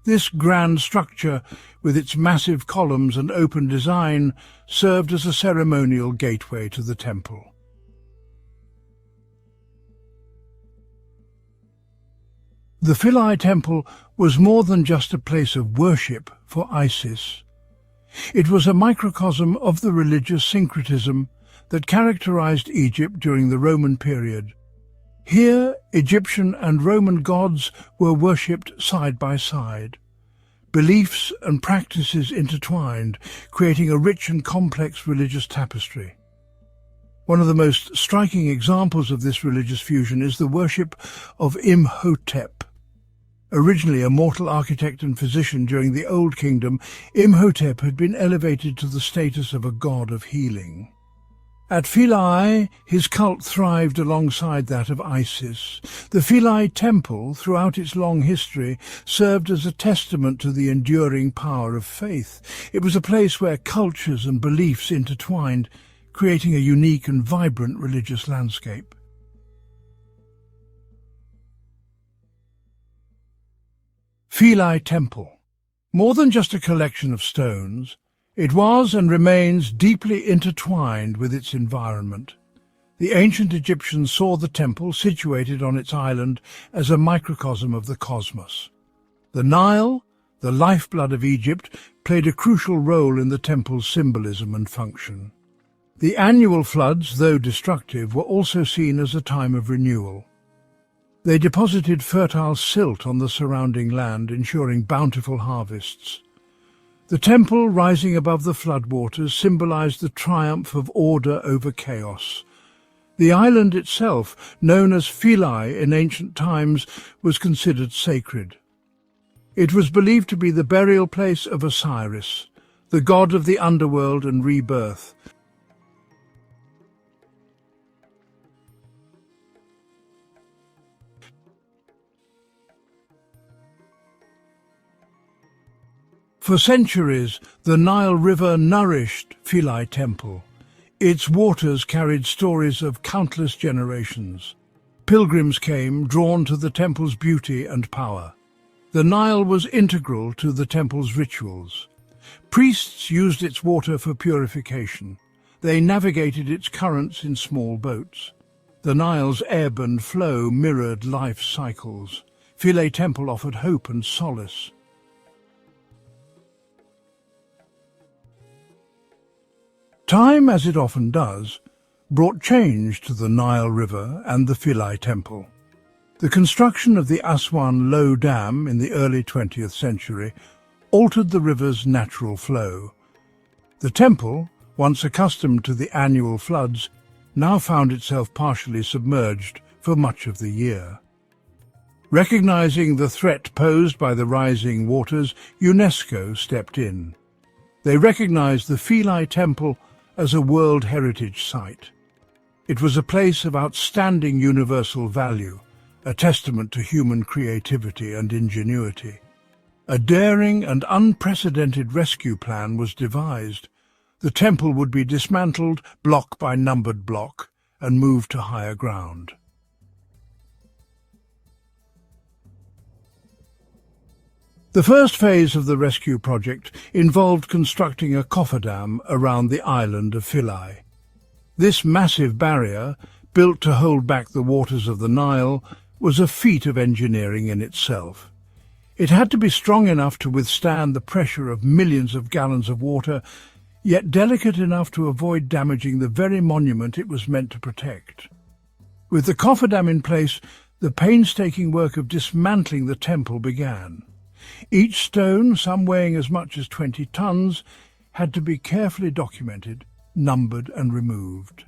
This grand structure, with its massive columns and open design, served as a ceremonial gateway to the temple. The Philae Temple was more than just a place of worship for Isis. It was a microcosm of the religious syncretism that characterized Egypt during the Roman period. Here, Egyptian and Roman gods were worshipped side by side. Beliefs and practices intertwined, creating a rich and complex religious tapestry. One of the most striking examples of this religious fusion is the worship of Imhotep. Originally a mortal architect and physician during the Old Kingdom, Imhotep had been elevated to the status of a god of healing. At Philae, his cult thrived alongside that of Isis. The Philae Temple, throughout its long history, served as a testament to the enduring power of faith. It was a place where cultures and beliefs intertwined, creating a unique and vibrant religious landscape. Philae Temple. More than just a collection of stones, it was and remains deeply intertwined with its environment. The ancient Egyptians saw the temple situated on its island as a microcosm of the cosmos. The Nile, the lifeblood of Egypt, played a crucial role in the temple's symbolism and function. The annual floods, though destructive, were also seen as a time of renewal. They deposited fertile silt on the surrounding land, ensuring bountiful harvests. The temple, rising above the floodwaters, symbolized the triumph of order over chaos. The island itself, known as Philae in ancient times, was considered sacred. It was believed to be the burial place of Osiris, the god of the underworld and rebirth. For centuries, the Nile River nourished Philae Temple. Its waters carried stories of countless generations. Pilgrims came, drawn to the temple's beauty and power. The Nile was integral to the temple's rituals. Priests used its water for purification. They navigated its currents in small boats. The Nile's ebb and flow mirrored life's cycles. Philae Temple offered hope and solace. Time, as it often does, brought change to the Nile River and the Philae Temple. The construction of the Aswan Low Dam in the early 20th century altered the river's natural flow. The temple, once accustomed to the annual floods, now found itself partially submerged for much of the year. Recognizing the threat posed by the rising waters, UNESCO stepped in. They recognized the Philae Temple as a World Heritage Site. It was a place of outstanding universal value, a testament to human creativity and ingenuity. A daring and unprecedented rescue plan was devised. The temple would be dismantled block by numbered block and moved to higher ground. The first phase of the rescue project involved constructing a cofferdam around the island of Philae. This massive barrier, built to hold back the waters of the Nile, was a feat of engineering in itself. It had to be strong enough to withstand the pressure of millions of gallons of water, yet delicate enough to avoid damaging the very monument it was meant to protect. With the cofferdam in place, the painstaking work of dismantling the temple began. Each stone, some weighing as much as 20 tons, had to be carefully documented, numbered and removed.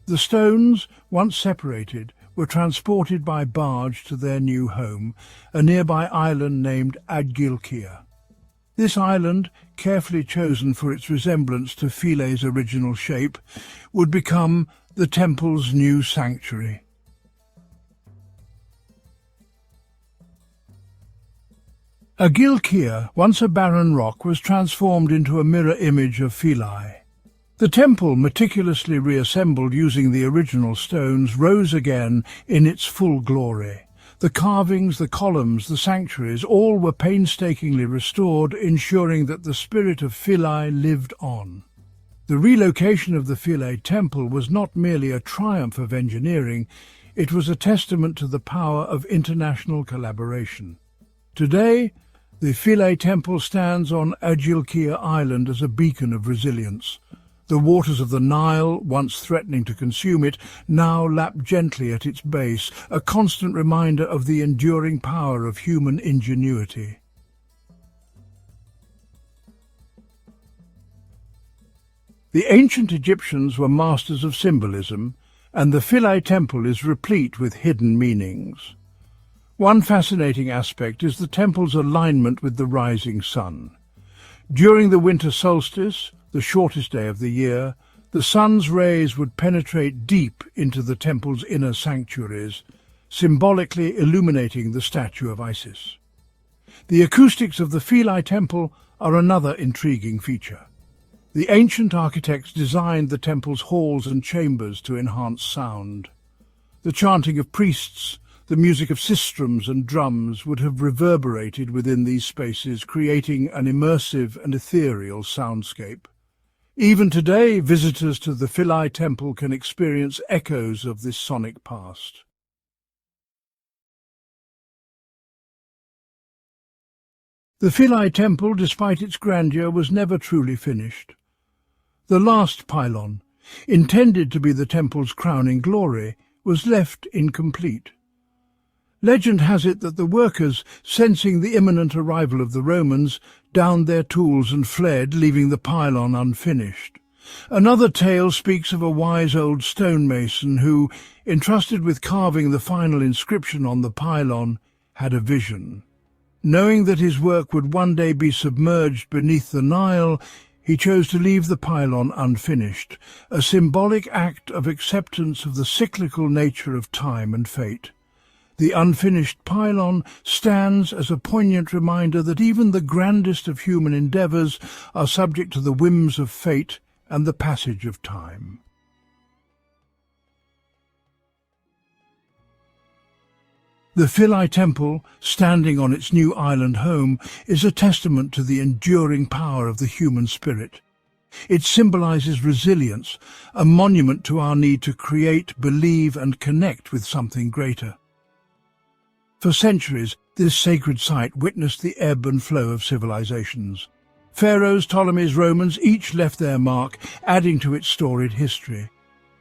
The stones, once separated, were transported by barge to their new home, a nearby island named Agilkia. This island, carefully chosen for its resemblance to Philae's original shape, would become the temple's new sanctuary. Agilkia, once a barren rock, was transformed into a mirror image of Philae. The temple, meticulously reassembled using the original stones, rose again in its full glory. The carvings, the columns, the sanctuaries, all were painstakingly restored, ensuring that the spirit of Philae lived on. The relocation of the Philae Temple was not merely a triumph of engineering, it was a testament to the power of international collaboration. Today, The Philae Temple stands on Agilkia Island as a beacon of resilience. The waters of the Nile, once threatening to consume it, now lap gently at its base, a constant reminder of the enduring power of human ingenuity. The ancient Egyptians were masters of symbolism, and the Philae Temple is replete with hidden meanings. One fascinating aspect is the temple's alignment with the rising sun. During the winter solstice, the shortest day of the year, the sun's rays would penetrate deep into the temple's inner sanctuaries, symbolically illuminating the statue of Isis. The acoustics of the Philae Temple are another intriguing feature. The ancient architects designed the temple's halls and chambers to enhance sound. The chanting of priests, the music of sistrums and drums would have reverberated within these spaces, creating an immersive and ethereal soundscape. Even today, visitors to the Philae Temple can experience echoes of this sonic past. The Philae Temple, despite its grandeur, was never truly finished. The last pylon, intended to be the temple's crowning glory, was left incomplete. Legend has it that the workers, sensing the imminent arrival of the Romans, downed their tools and fled, leaving the pylon unfinished. Another tale speaks of a wise old stonemason who, entrusted with carving the final inscription on the pylon, had a vision. Knowing that his work would one day be submerged beneath the Nile, he chose to leave the pylon unfinished, a symbolic act of acceptance of the cyclical nature of time and fate. The unfinished pylon stands as a poignant reminder that even the grandest of human endeavours are subject to the whims of fate and the passage of time. The Philae Temple, standing on its new island home, is a testament to the enduring power of the human spirit. It symbolises resilience, a monument to our need to create, believe and connect with something greater. For centuries, this sacred site witnessed the ebb and flow of civilizations. Pharaohs, Ptolemies, Romans each left their mark, adding to its storied history.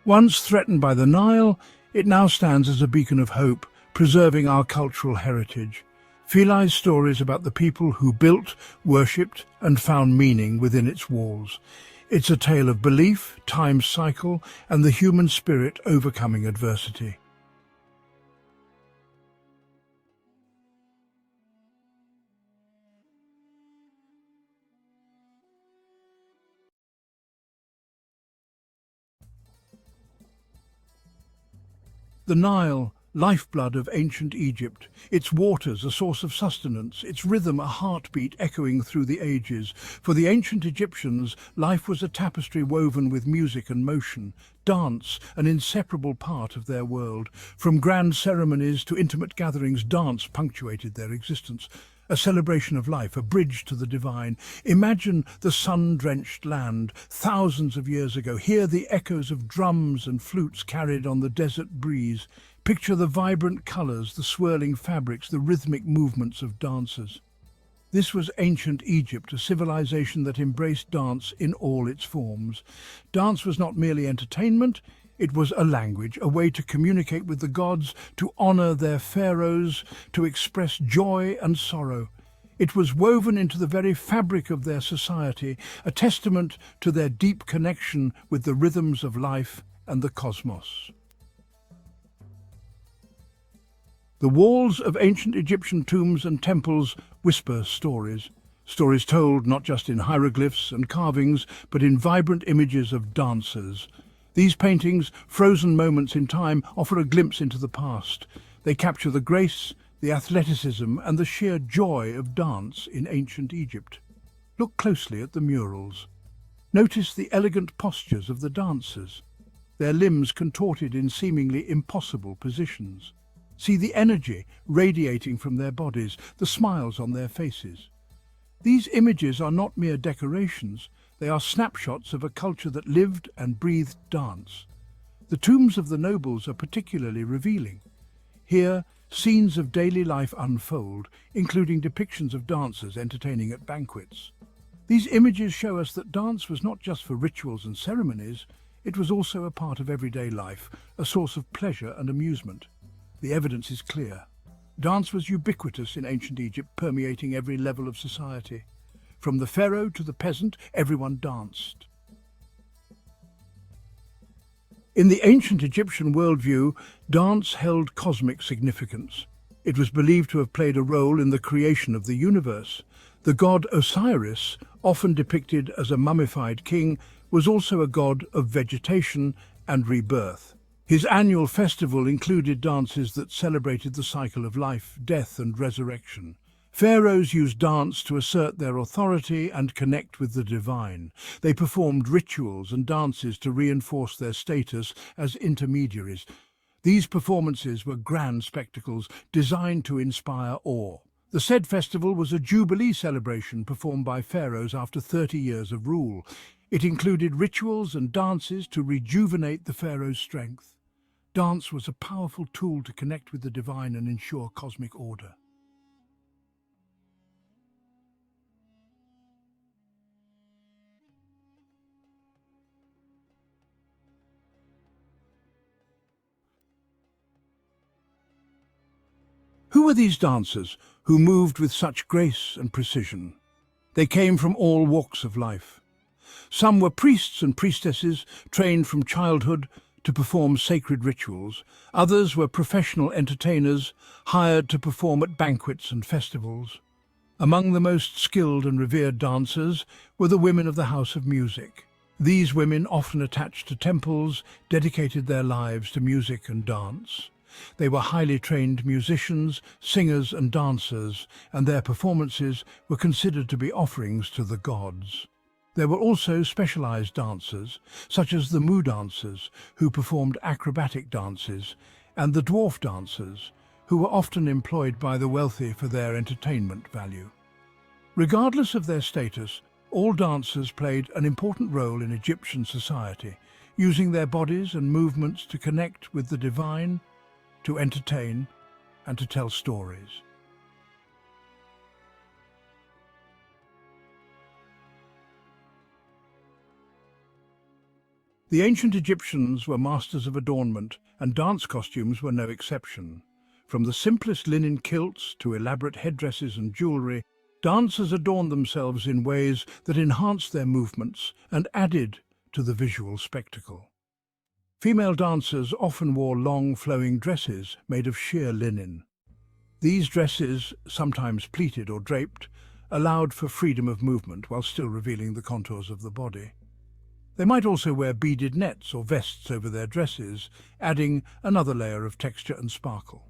Once threatened by the Nile, it now stands as a beacon of hope, preserving our cultural heritage. Philae's stories about the people who built, worshipped and found meaning within its walls. It's a tale of belief, time's cycle and the human spirit overcoming adversity. The Nile, lifeblood of ancient Egypt, its waters a source of sustenance, its rhythm a heartbeat echoing through the ages. For the ancient Egyptians, life was a tapestry woven with music and motion, dance an inseparable part of their world. From grand ceremonies to intimate gatherings, dance punctuated their existence. A celebration of life, a bridge to the divine. Imagine the sun-drenched land, thousands of years ago. Hear the echoes of drums and flutes carried on the desert breeze. Picture the vibrant colours, the swirling fabrics, the rhythmic movements of dancers. This was ancient Egypt, a civilization that embraced dance in all its forms. Dance was not merely entertainment, it was a language, a way to communicate with the gods, to honour their pharaohs, to express joy and sorrow. It was woven into the very fabric of their society, a testament to their deep connection with the rhythms of life and the cosmos. The walls of ancient Egyptian tombs and temples whisper stories. Stories told not just in hieroglyphs and carvings, but in vibrant images of dancers. These paintings, frozen moments in time, offer a glimpse into the past. They capture the grace, the athleticism and the sheer joy of dance in ancient Egypt. Look closely at the murals. Notice the elegant postures of the dancers, their limbs contorted in seemingly impossible positions. See the energy radiating from their bodies, the smiles on their faces. These images are not mere decorations, they are snapshots of a culture that lived and breathed dance. The tombs of the nobles are particularly revealing. Here, scenes of daily life unfold, including depictions of dancers entertaining at banquets. These images show us that dance was not just for rituals and ceremonies, it was also a part of everyday life, a source of pleasure and amusement. The evidence is clear. Dance was ubiquitous in ancient Egypt, permeating every level of society. From the pharaoh to the peasant, everyone danced. In the ancient Egyptian worldview, dance held cosmic significance. It was believed to have played a role in the creation of the universe. The god Osiris, often depicted as a mummified king, was also a god of vegetation and rebirth. His annual festival included dances that celebrated the cycle of life, death, and resurrection. Pharaohs used dance to assert their authority and connect with the divine. They performed rituals and dances to reinforce their status as intermediaries. These performances were grand spectacles designed to inspire awe. The said festival was a jubilee celebration performed by pharaohs after 30 years of rule. It included rituals and dances to rejuvenate the pharaoh's strength. Dance was a powerful tool to connect with the divine and ensure cosmic order. Who were these dancers who moved with such grace and precision? They came from all walks of life. Some were priests and priestesses trained from childhood to perform sacred rituals. Others were professional entertainers hired to perform at banquets and festivals. Among the most skilled and revered dancers were the women of the House of Music. These women, often attached to temples, dedicated their lives to music and dance. They were highly trained musicians, singers and dancers, and their performances were considered to be offerings to the gods. There were also specialized dancers, such as the Mu dancers, who performed acrobatic dances, and the dwarf dancers, who were often employed by the wealthy for their entertainment value. Regardless of their status, all dancers played an important role in Egyptian society, using their bodies and movements to connect with the divine, to entertain, and to tell stories. The ancient Egyptians were masters of adornment, and dance costumes were no exception. From the simplest linen kilts to elaborate headdresses and jewelry, dancers adorned themselves in ways that enhanced their movements and added to the visual spectacle. Female dancers often wore long, flowing dresses made of sheer linen. These dresses, sometimes pleated or draped, allowed for freedom of movement while still revealing the contours of the body. They might also wear beaded nets or vests over their dresses, adding another layer of texture and sparkle.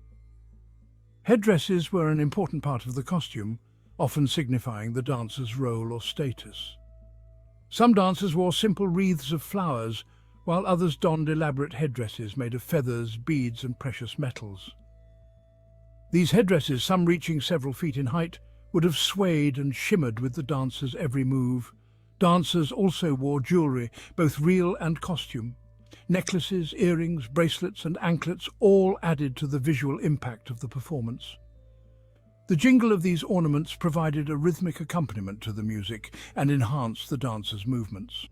Headdresses were an important part of the costume, often signifying the dancer's role or status. Some dancers wore simple wreaths of flowers, while others donned elaborate headdresses made of feathers, beads, and precious metals. These headdresses, some reaching several feet in height, would have swayed and shimmered with the dancer's every move. Dancers also wore jewelry, both real and costume. Necklaces, earrings, bracelets, and anklets all added to the visual impact of the performance. The jingle of these ornaments provided a rhythmic accompaniment to the music and enhanced the dancer's movements.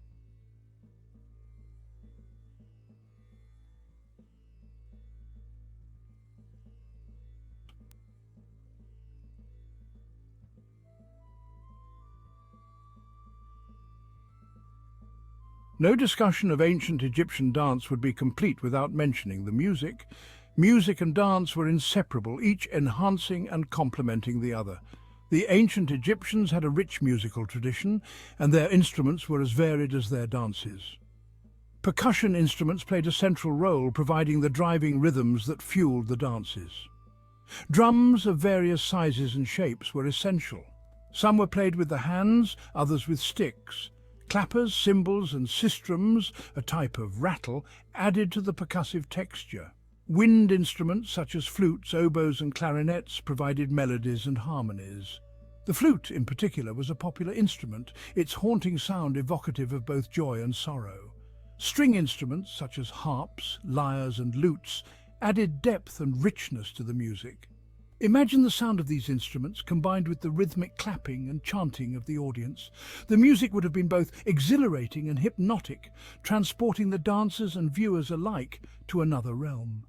No discussion of ancient Egyptian dance would be complete without mentioning the music. Music and dance were inseparable, each enhancing and complementing the other. The ancient Egyptians had a rich musical tradition, and their instruments were as varied as their dances. Percussion instruments played a central role, providing the driving rhythms that fueled the dances. Drums of various sizes and shapes were essential. Some were played with the hands, others with sticks. Clappers, cymbals, and sistrums, a type of rattle, added to the percussive texture. Wind instruments such as flutes, oboes, and clarinets provided melodies and harmonies. The flute, in particular, was a popular instrument, its haunting sound evocative of both joy and sorrow. String instruments such as harps, lyres, and lutes added depth and richness to the music. Imagine the sound of these instruments combined with the rhythmic clapping and chanting of the audience. The music would have been both exhilarating and hypnotic, transporting the dancers and viewers alike to another realm.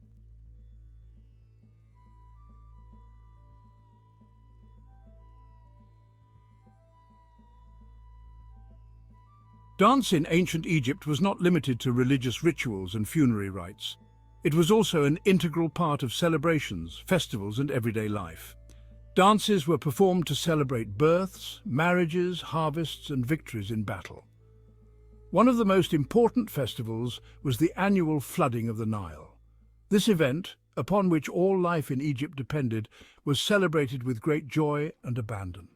Dance in ancient Egypt was not limited to religious rituals and funerary rites. It was also an integral part of celebrations, festivals, and everyday life. Dances were performed to celebrate births, marriages, harvests, and victories in battle. One of the most important festivals was the annual flooding of the Nile. This event, upon which all life in Egypt depended, was celebrated with great joy and abandon.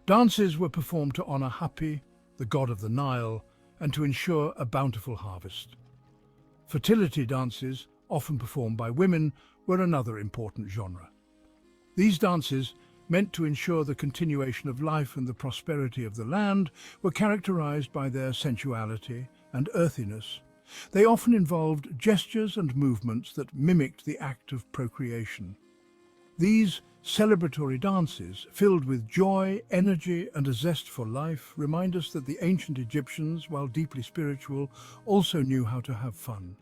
Dances were performed to honor Hapi, the god of the Nile, and to ensure a bountiful harvest. Fertility dances, often performed by women, were another important genre. These dances, meant to ensure the continuation of life and the prosperity of the land, were characterized by their sensuality and earthiness. They often involved gestures and movements that mimicked the act of procreation. These celebratory dances, filled with joy, energy, and a zest for life, remind us that the ancient Egyptians, while deeply spiritual, also knew how to have fun.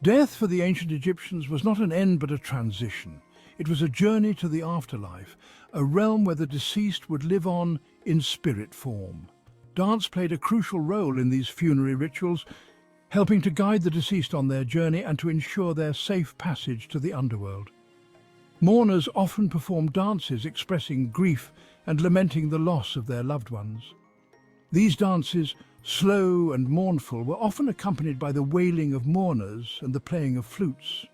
Death for the ancient Egyptians was not an end but a transition. It was a journey to the afterlife, a realm where the deceased would live on in spirit form. Dance played a crucial role in these funerary rituals, helping to guide the deceased on their journey and to ensure their safe passage to the underworld. Mourners often performed dances expressing grief and lamenting the loss of their loved ones. These dances, slow and mournful, were often accompanied by the wailing of mourners and the playing of flutes.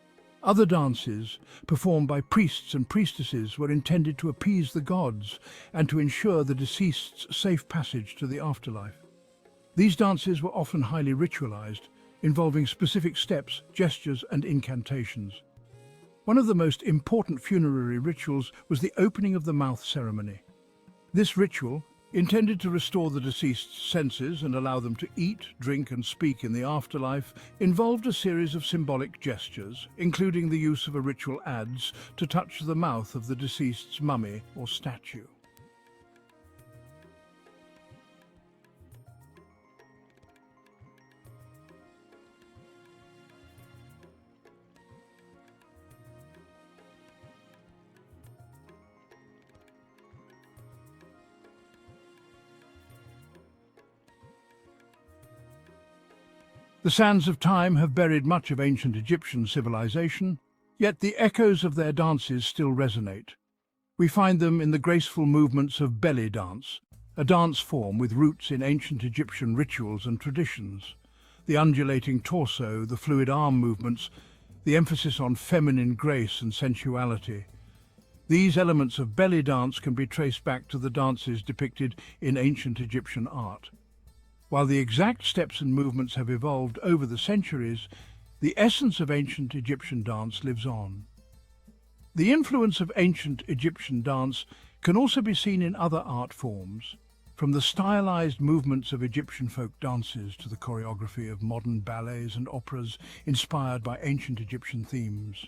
Other dances, performed by priests and priestesses, were intended to appease the gods and to ensure the deceased's safe passage to the afterlife. These dances were often highly ritualized, involving specific steps, gestures, and incantations. One of the most important funerary rituals was the opening of the mouth ceremony. This ritual, intended to restore the deceased's senses and allow them to eat, drink, and speak in the afterlife, involved a series of symbolic gestures, including the use of a ritual adze to touch the mouth of the deceased's mummy or statue. The sands of time have buried much of ancient Egyptian civilization, yet the echoes of their dances still resonate. We find them in the graceful movements of belly dance, a dance form with roots in ancient Egyptian rituals and traditions. The undulating torso, the fluid arm movements, the emphasis on feminine grace and sensuality. These elements of belly dance can be traced back to the dances depicted in ancient Egyptian art. While the exact steps and movements have evolved over the centuries, the essence of ancient Egyptian dance lives on. The influence of ancient Egyptian dance can also be seen in other art forms, from the stylized movements of Egyptian folk dances to the choreography of modern ballets and operas inspired by ancient Egyptian themes.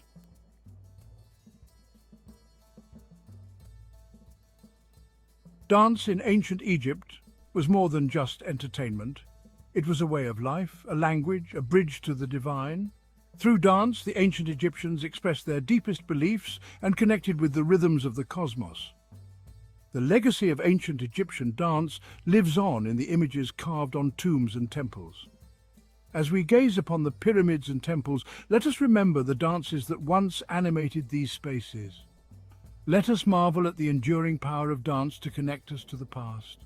Dance in ancient Egypt was more than just entertainment. It was a way of life, a language, a bridge to the divine. Through dance, the ancient Egyptians expressed their deepest beliefs and connected with the rhythms of the cosmos. The legacy of ancient Egyptian dance lives on in the images carved on tombs and temples. As we gaze upon the pyramids and temples, let us remember the dances that once animated these spaces. Let us marvel at the enduring power of dance to connect us to the past.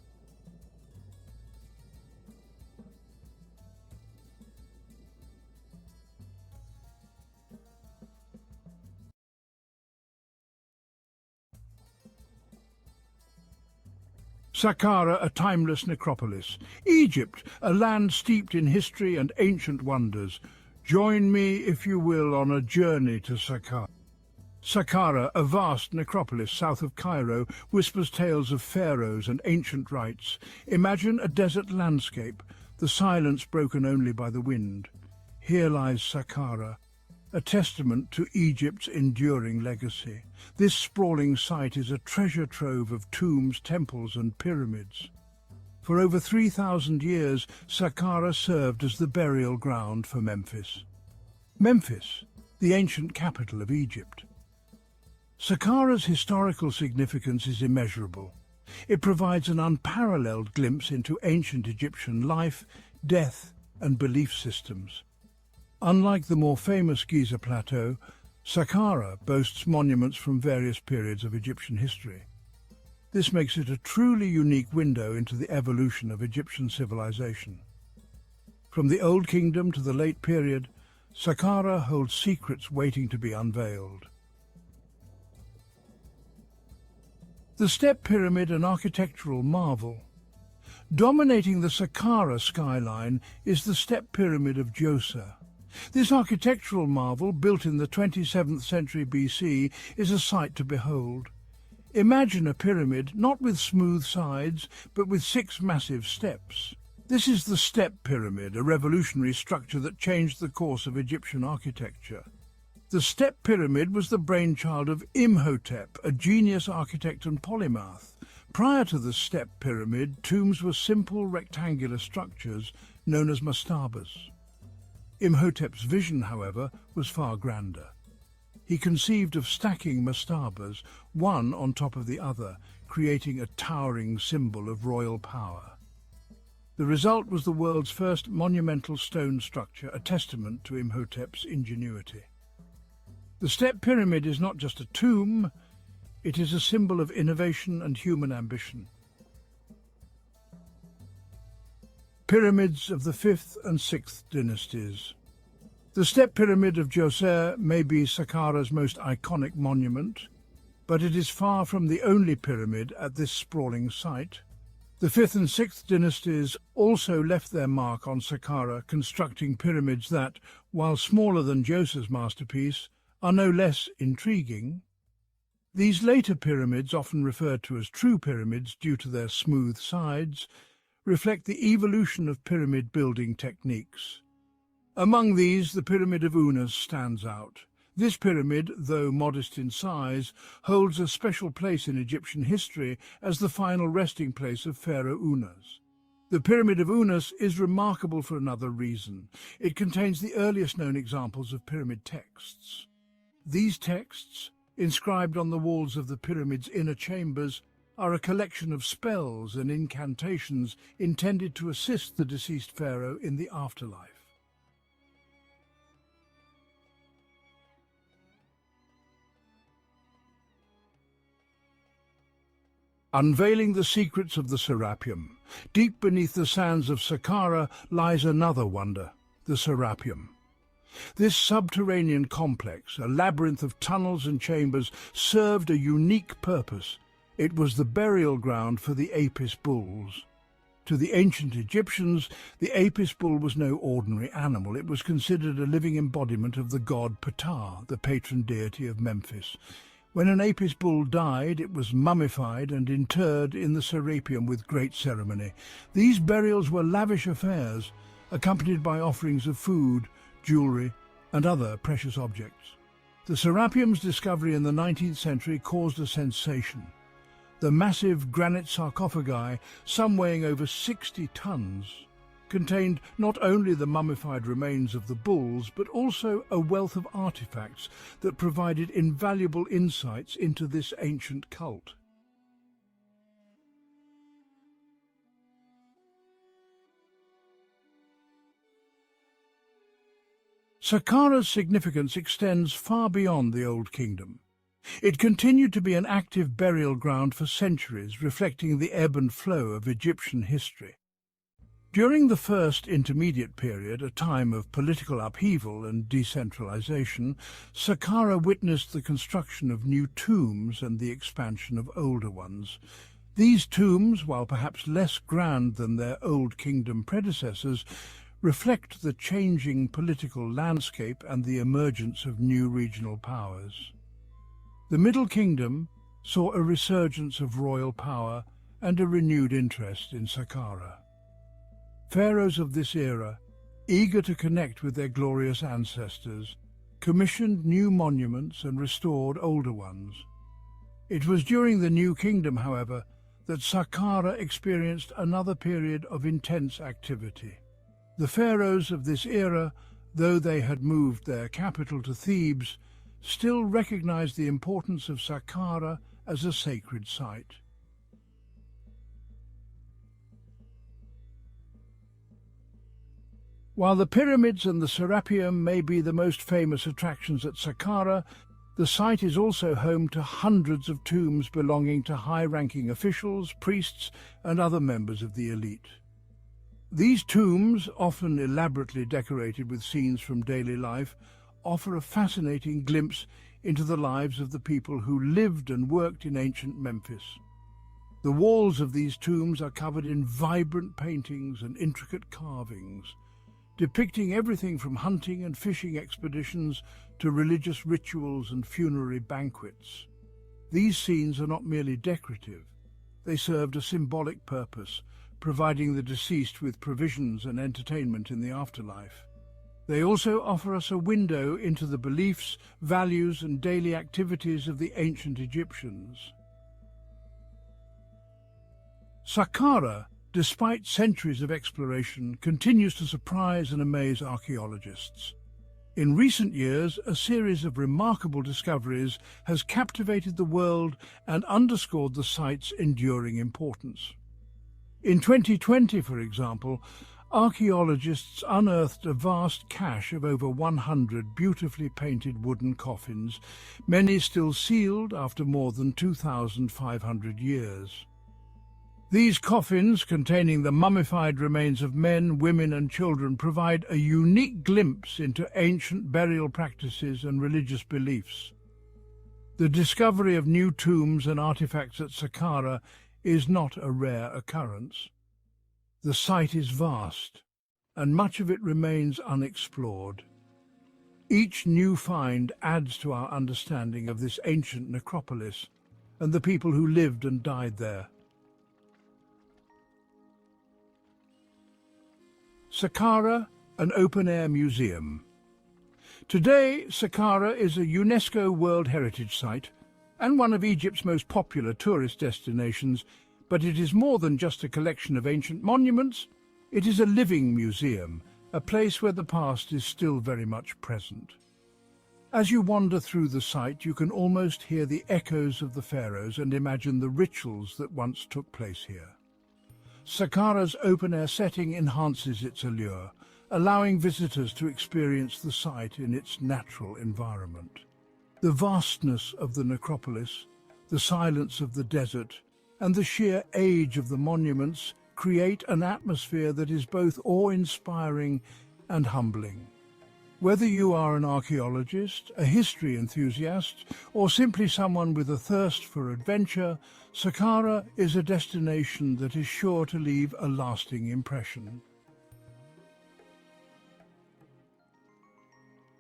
Saqqara, a timeless necropolis. Egypt, a land steeped in history and ancient wonders. Join me, if you will, on a journey to Saqqara. Saqqara, a vast necropolis south of Cairo, whispers tales of pharaohs and ancient rites. Imagine a desert landscape, the silence broken only by the wind. Here lies Saqqara, a testament to Egypt's enduring legacy. This sprawling site is a treasure trove of tombs, temples and pyramids. For over 3,000 years, Saqqara served as the burial ground for Memphis. Memphis, the ancient capital of Egypt. Saqqara's historical significance is immeasurable. It provides an unparalleled glimpse into ancient Egyptian life, death and belief systems. Unlike the more famous Giza Plateau, Saqqara boasts monuments from various periods of Egyptian history. This makes it a truly unique window into the evolution of Egyptian civilization. From the Old Kingdom to the late period, Saqqara holds secrets waiting to be unveiled. The Step Pyramid, an architectural marvel. Dominating the Saqqara skyline is the Step Pyramid of Djoser. This architectural marvel, built in the 27th century BC, is a sight to behold. Imagine a pyramid not with smooth sides, but with 6 massive steps. This is the Step Pyramid, a revolutionary structure that changed the course of Egyptian architecture. The Step Pyramid was the brainchild of Imhotep, a genius architect and polymath. Prior to the Step Pyramid, tombs were simple rectangular structures known as mastabas. Imhotep's vision, however, was far grander. He conceived of stacking mastabas, one on top of the other, creating a towering symbol of royal power. The result was the world's first monumental stone structure, a testament to Imhotep's ingenuity. The Step Pyramid is not just a tomb, it is a symbol of innovation and human ambition. Pyramids of the 5th and 6th dynasties. The Step Pyramid of Djoser may be Saqqara's most iconic monument, but it is far from the only pyramid at this sprawling site. The 5th and 6th dynasties also left their mark on Saqqara, constructing pyramids that, while smaller than Djoser's masterpiece, are no less intriguing. These later pyramids, often referred to as true pyramids due to their smooth sides, reflect the evolution of pyramid building techniques. Among these, the Pyramid of Unas stands out. This pyramid, though modest in size, holds a special place in Egyptian history as the final resting place of Pharaoh Unas. The Pyramid of Unas is remarkable for another reason. It contains the earliest known examples of pyramid texts. These texts, inscribed on the walls of the pyramid's inner chambers, are a collection of spells and incantations intended to assist the deceased pharaoh in the afterlife. Unveiling the secrets of the Serapeum. Deep beneath the sands of Saqqara lies another wonder, the Serapeum. This subterranean complex, a labyrinth of tunnels and chambers, served a unique purpose. It was the burial ground for the Apis bulls. To the ancient Egyptians, the Apis bull was no ordinary animal. It was considered a living embodiment of the god Petra, the patron deity of Memphis. When an Apis bull died, it was mummified and interred in the Serapeum with great ceremony. These burials were lavish affairs, accompanied by offerings of food, jewellery and other precious objects. The Serapeum's discovery in the 19th century caused a sensation. The massive granite sarcophagi, some weighing over 60 tons, contained not only the mummified remains of the bulls, but also a wealth of artifacts that provided invaluable insights into this ancient cult. Saqqara's significance extends far beyond the Old Kingdom. It continued to be an active burial ground for centuries, reflecting the ebb and flow of Egyptian history. During the First Intermediate Period, a time of political upheaval and decentralization, Saqqara witnessed the construction of new tombs and the expansion of older ones. These tombs, while perhaps less grand than their Old Kingdom predecessors, reflect the changing political landscape and the emergence of new regional powers. The Middle Kingdom saw a resurgence of royal power and a renewed interest in Saqqara. Pharaohs of this era, eager to connect with their glorious ancestors, commissioned new monuments and restored older ones. It was during the New Kingdom, however, that Saqqara experienced another period of intense activity. The pharaohs of this era, though they had moved their capital to Thebes, still recognized the importance of Saqqara as a sacred site. While the pyramids and the Serapeum may be the most famous attractions at Saqqara, the site is also home to hundreds of tombs belonging to high-ranking officials, priests, and other members of the elite. These tombs, often elaborately decorated with scenes from daily life, offer a fascinating glimpse into the lives of the people who lived and worked in ancient Memphis. The walls of these tombs are covered in vibrant paintings and intricate carvings, depicting everything from hunting and fishing expeditions to religious rituals and funerary banquets. These scenes are not merely decorative. They served a symbolic purpose, providing the deceased with provisions and entertainment in the afterlife. They also offer us a window into the beliefs, values, and daily activities of the ancient Egyptians. Saqqara, despite centuries of exploration, continues to surprise and amaze archaeologists. In recent years, a series of remarkable discoveries has captivated the world and underscored the site's enduring importance. In 2020, for example, archaeologists unearthed a vast cache of over 100 beautifully painted wooden coffins, many still sealed after more than 2,500 years. These coffins, containing the mummified remains of men, women and children, provide a unique glimpse into ancient burial practices and religious beliefs. The discovery of new tombs and artifacts at Saqqara is not a rare occurrence. The site is vast, and much of it remains unexplored. Each new find adds to our understanding of this ancient necropolis and the people who lived and died there. Saqqara, an open-air museum. Today, Saqqara is a UNESCO World Heritage Site and one of Egypt's most popular tourist destinations, but it is more than just a collection of ancient monuments. It is a living museum, a place where the past is still very much present. As you wander through the site, you can almost hear the echoes of the pharaohs and imagine the rituals that once took place here. Saqqara's open-air setting enhances its allure, allowing visitors to experience the site in its natural environment. The vastness of the necropolis, the silence of the desert, and the sheer age of the monuments create an atmosphere that is both awe-inspiring and humbling. Whether you are an archaeologist, a history enthusiast, or simply someone with a thirst for adventure, Saqqara is a destination that is sure to leave a lasting impression.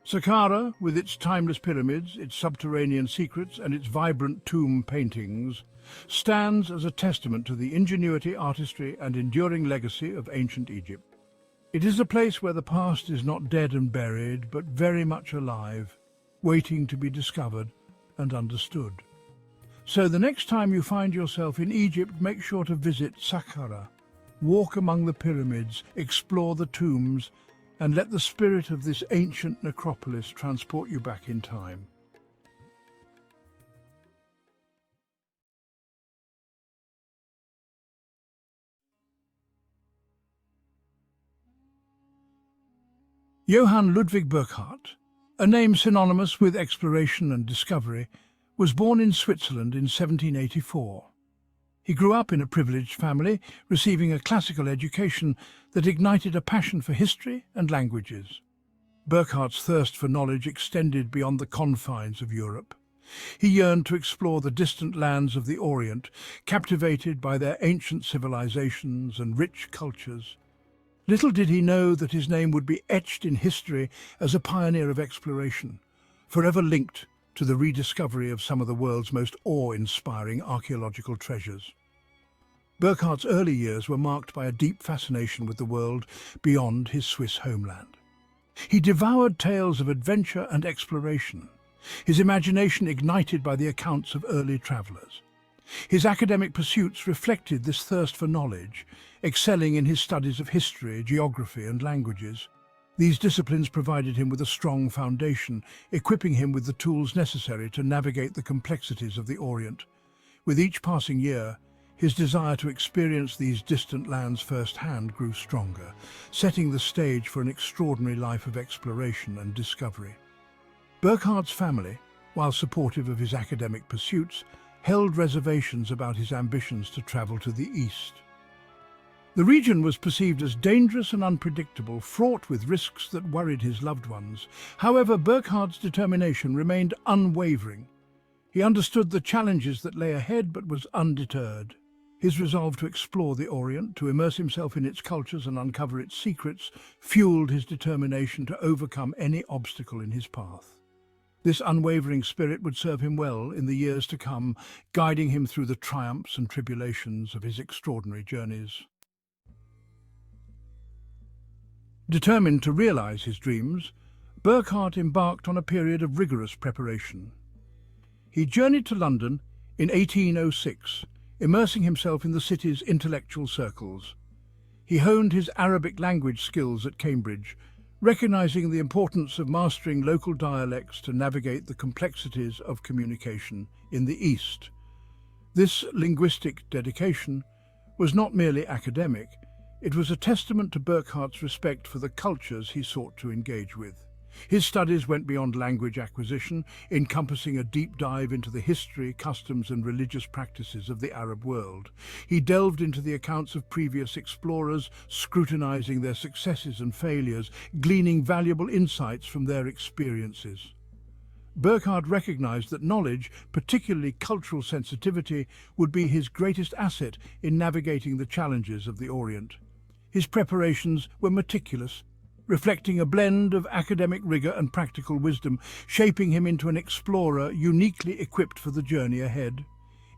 Saqqara, with its timeless pyramids, its subterranean secrets, and its vibrant tomb paintings, stands as a testament to the ingenuity, artistry, and enduring legacy of ancient Egypt. It is a place where the past is not dead and buried, but very much alive, waiting to be discovered and understood. So the next time you find yourself in Egypt, make sure to visit Saqqara. Walk among the pyramids, explore the tombs, and let the spirit of this ancient necropolis transport you back in time. Johann Burckhardt, a name synonymous with exploration and discovery, was born in Switzerland in 1784. He grew up in a privileged family, receiving a classical education that ignited a passion for history and languages. Burckhardt's thirst for knowledge extended beyond the confines of Europe. He yearned to explore the distant lands of the Orient, captivated by their ancient civilizations and rich cultures. Little did he know that his name would be etched in history as a pioneer of exploration, forever linked to the rediscovery of some of the world's most awe-inspiring archaeological treasures. Burckhardt's early years were marked by a deep fascination with the world beyond his Swiss homeland. He devoured tales of adventure and exploration, his imagination ignited by the accounts of early travellers. His academic pursuits reflected this thirst for knowledge, excelling in his studies of history, geography and languages. These disciplines provided him with a strong foundation, equipping him with the tools necessary to navigate the complexities of the Orient. With each passing year, his desire to experience these distant lands firsthand grew stronger, setting the stage for an extraordinary life of exploration and discovery. Burckhardt's family, while supportive of his academic pursuits, held reservations about his ambitions to travel to the east. The region was perceived as dangerous and unpredictable, fraught with risks that worried his loved ones. However, Burckhardt's determination remained unwavering. He understood the challenges that lay ahead but was undeterred. His resolve to explore the Orient, to immerse himself in its cultures and uncover its secrets, fueled his determination to overcome any obstacle in his path. This unwavering spirit would serve him well in the years to come, guiding him through the triumphs and tribulations of his extraordinary journeys. Determined to realize his dreams, Burckhardt embarked on a period of rigorous preparation. He journeyed to London in 1806, immersing himself in the city's intellectual circles. He honed his Arabic language skills at Cambridge, recognizing the importance of mastering local dialects to navigate the complexities of communication in the East. This linguistic dedication was not merely academic, it was a testament to Burckhardt's respect for the cultures he sought to engage with. His studies went beyond language acquisition, encompassing a deep dive into the history, customs and religious practices of the Arab world. He delved into the accounts of previous explorers, scrutinizing their successes and failures, gleaning valuable insights from their experiences. Burckhardt recognized that knowledge, particularly cultural sensitivity, would be his greatest asset in navigating the challenges of the Orient. His preparations were meticulous, reflecting a blend of academic rigor and practical wisdom, shaping him into an explorer uniquely equipped for the journey ahead.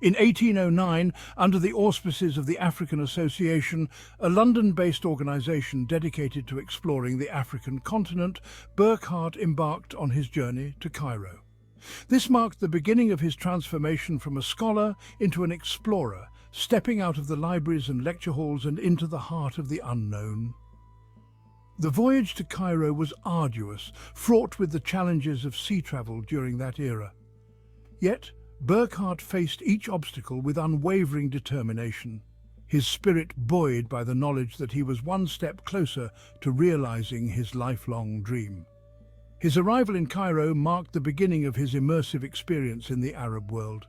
In 1809, under the auspices of the African Association, a London-based organization dedicated to exploring the African continent, Burckhardt embarked on his journey to Cairo. This marked the beginning of his transformation from a scholar into an explorer, stepping out of the libraries and lecture halls and into the heart of the unknown. The voyage to Cairo was arduous, fraught with the challenges of sea travel during that era. Yet, Burckhardt faced each obstacle with unwavering determination, his spirit buoyed by the knowledge that he was one step closer to realizing his lifelong dream. His arrival in Cairo marked the beginning of his immersive experience in the Arab world.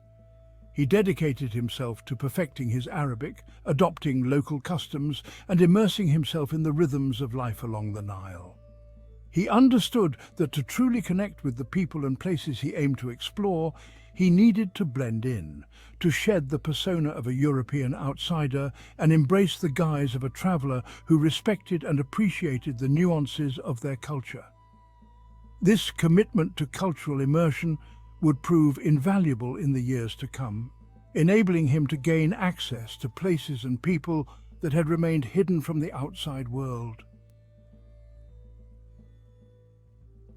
He dedicated himself to perfecting his Arabic, adopting local customs, and immersing himself in the rhythms of life along the Nile. He understood that to truly connect with the people and places he aimed to explore, he needed to blend in, to shed the persona of a European outsider and embrace the guise of a traveler who respected and appreciated the nuances of their culture. This commitment to cultural immersion would prove invaluable in the years to come, enabling him to gain access to places and people that had remained hidden from the outside world.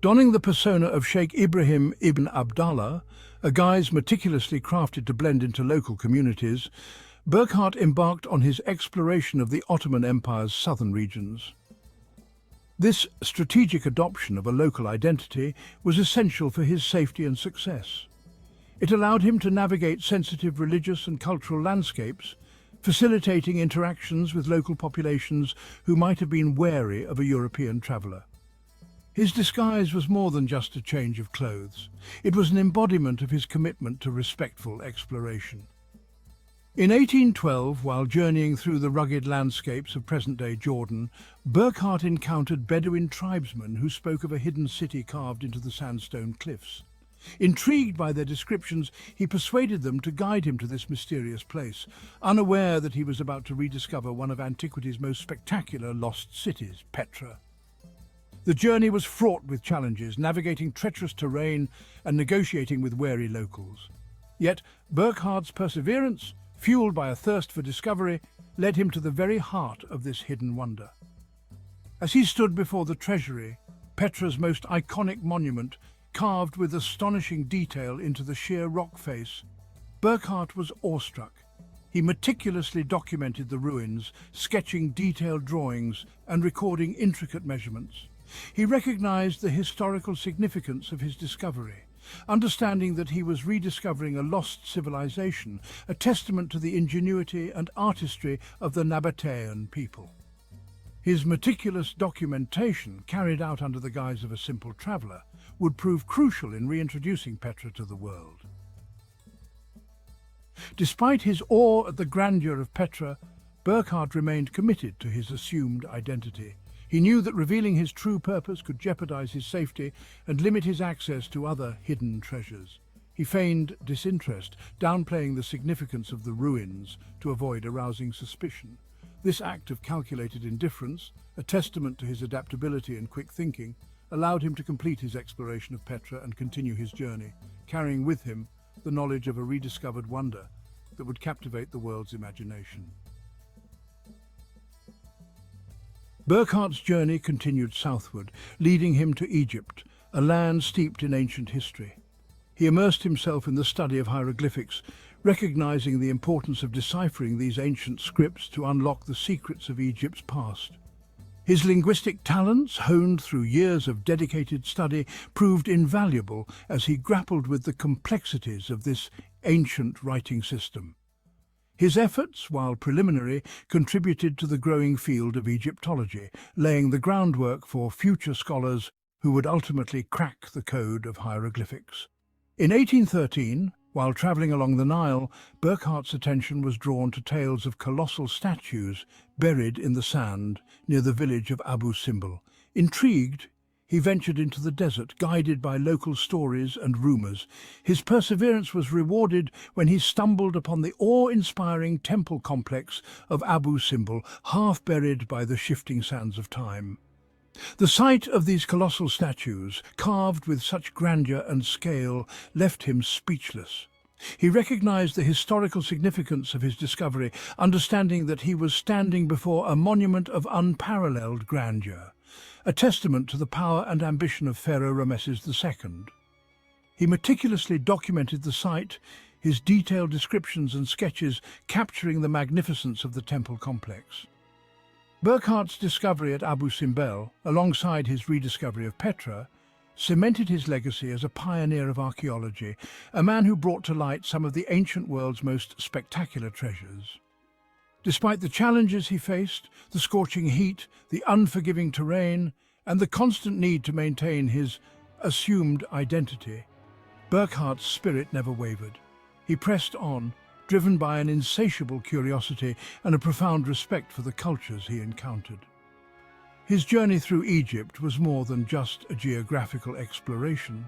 Donning the persona of Sheikh Ibrahim ibn Abdallah, a guise meticulously crafted to blend into local communities, Burckhardt embarked on his exploration of the Ottoman Empire's southern regions. This strategic adoption of a local identity was essential for his safety and success. It allowed him to navigate sensitive religious and cultural landscapes, facilitating interactions with local populations who might have been wary of a European traveller. His disguise was more than just a change of clothes. It was an embodiment of his commitment to respectful exploration. In 1812, while journeying through the rugged landscapes of present-day Jordan, Burckhardt encountered Bedouin tribesmen who spoke of a hidden city carved into the sandstone cliffs. Intrigued by their descriptions, he persuaded them to guide him to this mysterious place, unaware that he was about to rediscover one of antiquity's most spectacular lost cities, Petra. The journey was fraught with challenges, navigating treacherous terrain and negotiating with wary locals. Yet Burckhardt's perseverance, fueled by a thirst for discovery, led him to the very heart of this hidden wonder. As he stood before the treasury, Petra's most iconic monument, carved with astonishing detail into the sheer rock face, Burckhardt was awestruck. He meticulously documented the ruins, sketching detailed drawings and recording intricate measurements. He recognized the historical significance of his discovery, understanding that he was rediscovering a lost civilization, a testament to the ingenuity and artistry of the Nabataean people. His meticulous documentation, carried out under the guise of a simple traveler, would prove crucial in reintroducing Petra to the world. Despite his awe at the grandeur of Petra, Burckhardt remained committed to his assumed identity. He knew that revealing his true purpose could jeopardize his safety and limit his access to other hidden treasures. He feigned disinterest, downplaying the significance of the ruins to avoid arousing suspicion. This act of calculated indifference, a testament to his adaptability and quick thinking, allowed him to complete his exploration of Petra and continue his journey, carrying with him the knowledge of a rediscovered wonder that would captivate the world's imagination. Burckhardt's journey continued southward, leading him to Egypt, a land steeped in ancient history. He immersed himself in the study of hieroglyphics, recognizing the importance of deciphering these ancient scripts to unlock the secrets of Egypt's past. His linguistic talents, honed through years of dedicated study, proved invaluable as he grappled with the complexities of this ancient writing system. His efforts, while preliminary, contributed to the growing field of Egyptology, laying the groundwork for future scholars who would ultimately crack the code of hieroglyphics. In 1813, while travelling along the Nile, Burckhardt's attention was drawn to tales of colossal statues buried in the sand near the village of Abu Simbel. Intrigued, he ventured into the desert, guided by local stories and rumours. His perseverance was rewarded when he stumbled upon the awe-inspiring temple complex of Abu Simbel, half buried by the shifting sands of time. The sight of these colossal statues, carved with such grandeur and scale, left him speechless. He recognized the historical significance of his discovery, understanding that he was standing before a monument of unparalleled grandeur, a testament to the power and ambition of Pharaoh Ramesses II. He meticulously documented the site, his detailed descriptions and sketches capturing the magnificence of the temple complex. Burckhardt's discovery at Abu Simbel, alongside his rediscovery of Petra, cemented his legacy as a pioneer of archaeology, a man who brought to light some of the ancient world's most spectacular treasures. Despite the challenges he faced, the scorching heat, the unforgiving terrain, and the constant need to maintain his assumed identity, Burckhardt's spirit never wavered. He pressed on, driven by an insatiable curiosity and a profound respect for the cultures he encountered. His journey through Egypt was more than just a geographical exploration.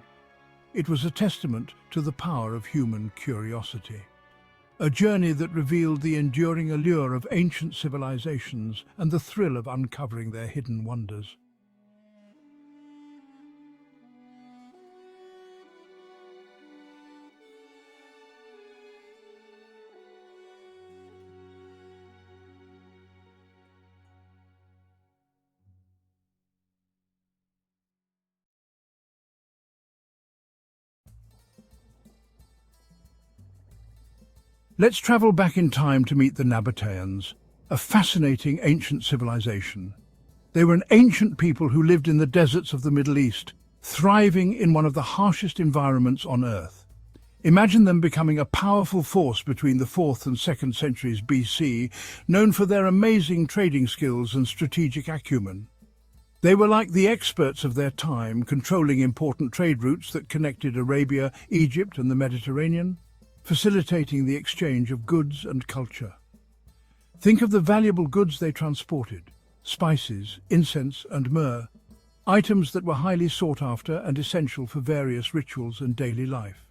It was a testament to the power of human curiosity. A journey that revealed the enduring allure of ancient civilizations and the thrill of uncovering their hidden wonders. Let's travel back in time to meet the Nabataeans, a fascinating ancient civilization. They were an ancient people who lived in the deserts of the Middle East, thriving in one of the harshest environments on Earth. Imagine them becoming a powerful force between the 4th and 2nd centuries BC, known for their amazing trading skills and strategic acumen. They were like the experts of their time, controlling important trade routes that connected Arabia, Egypt, and the Mediterranean, facilitating the exchange of goods and culture. Think of the valuable goods they transported: spices, incense, and myrrh, items that were highly sought after and essential for various rituals and daily life.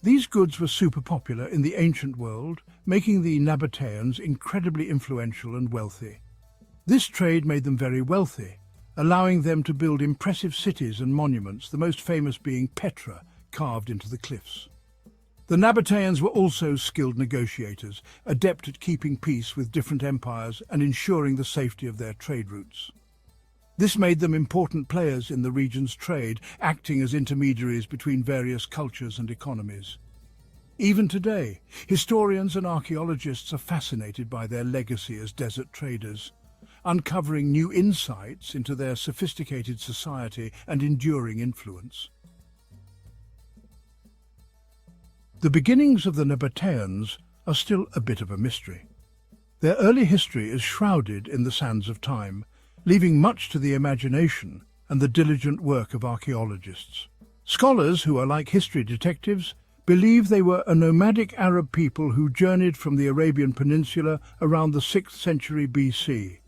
These goods were super popular in the ancient world, making the Nabataeans incredibly influential and wealthy. This trade made them very wealthy, allowing them to build impressive cities and monuments, the most famous being Petra, carved into the cliffs. The Nabataeans were also skilled negotiators, adept at keeping peace with different empires and ensuring the safety of their trade routes. This made them important players in the region's trade, acting as intermediaries between various cultures and economies. Even today, historians and archaeologists are fascinated by their legacy as desert traders, uncovering new insights into their sophisticated society and enduring influence. The beginnings of the Nabataeans are still a bit of a mystery. Their early history is shrouded in the sands of time, leaving much to the imagination and the diligent work of archaeologists. Scholars, who are like history detectives, believe they were a nomadic Arab people who journeyed from the Arabian Peninsula around the 6th century BC.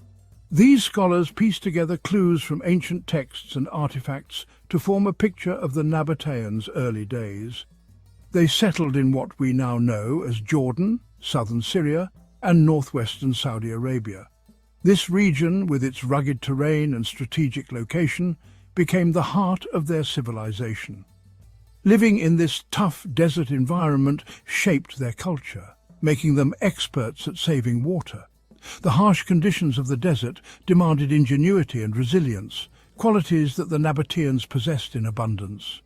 These scholars piece together clues from ancient texts and artifacts to form a picture of the Nabataeans' early days. They settled in what we now know as Jordan, southern Syria, and northwestern Saudi Arabia. This region, with its rugged terrain and strategic location, became the heart of their civilization. Living in this tough desert environment shaped their culture, making them experts at saving water. The harsh conditions of the desert demanded ingenuity and resilience, qualities that the Nabataeans possessed in abundance.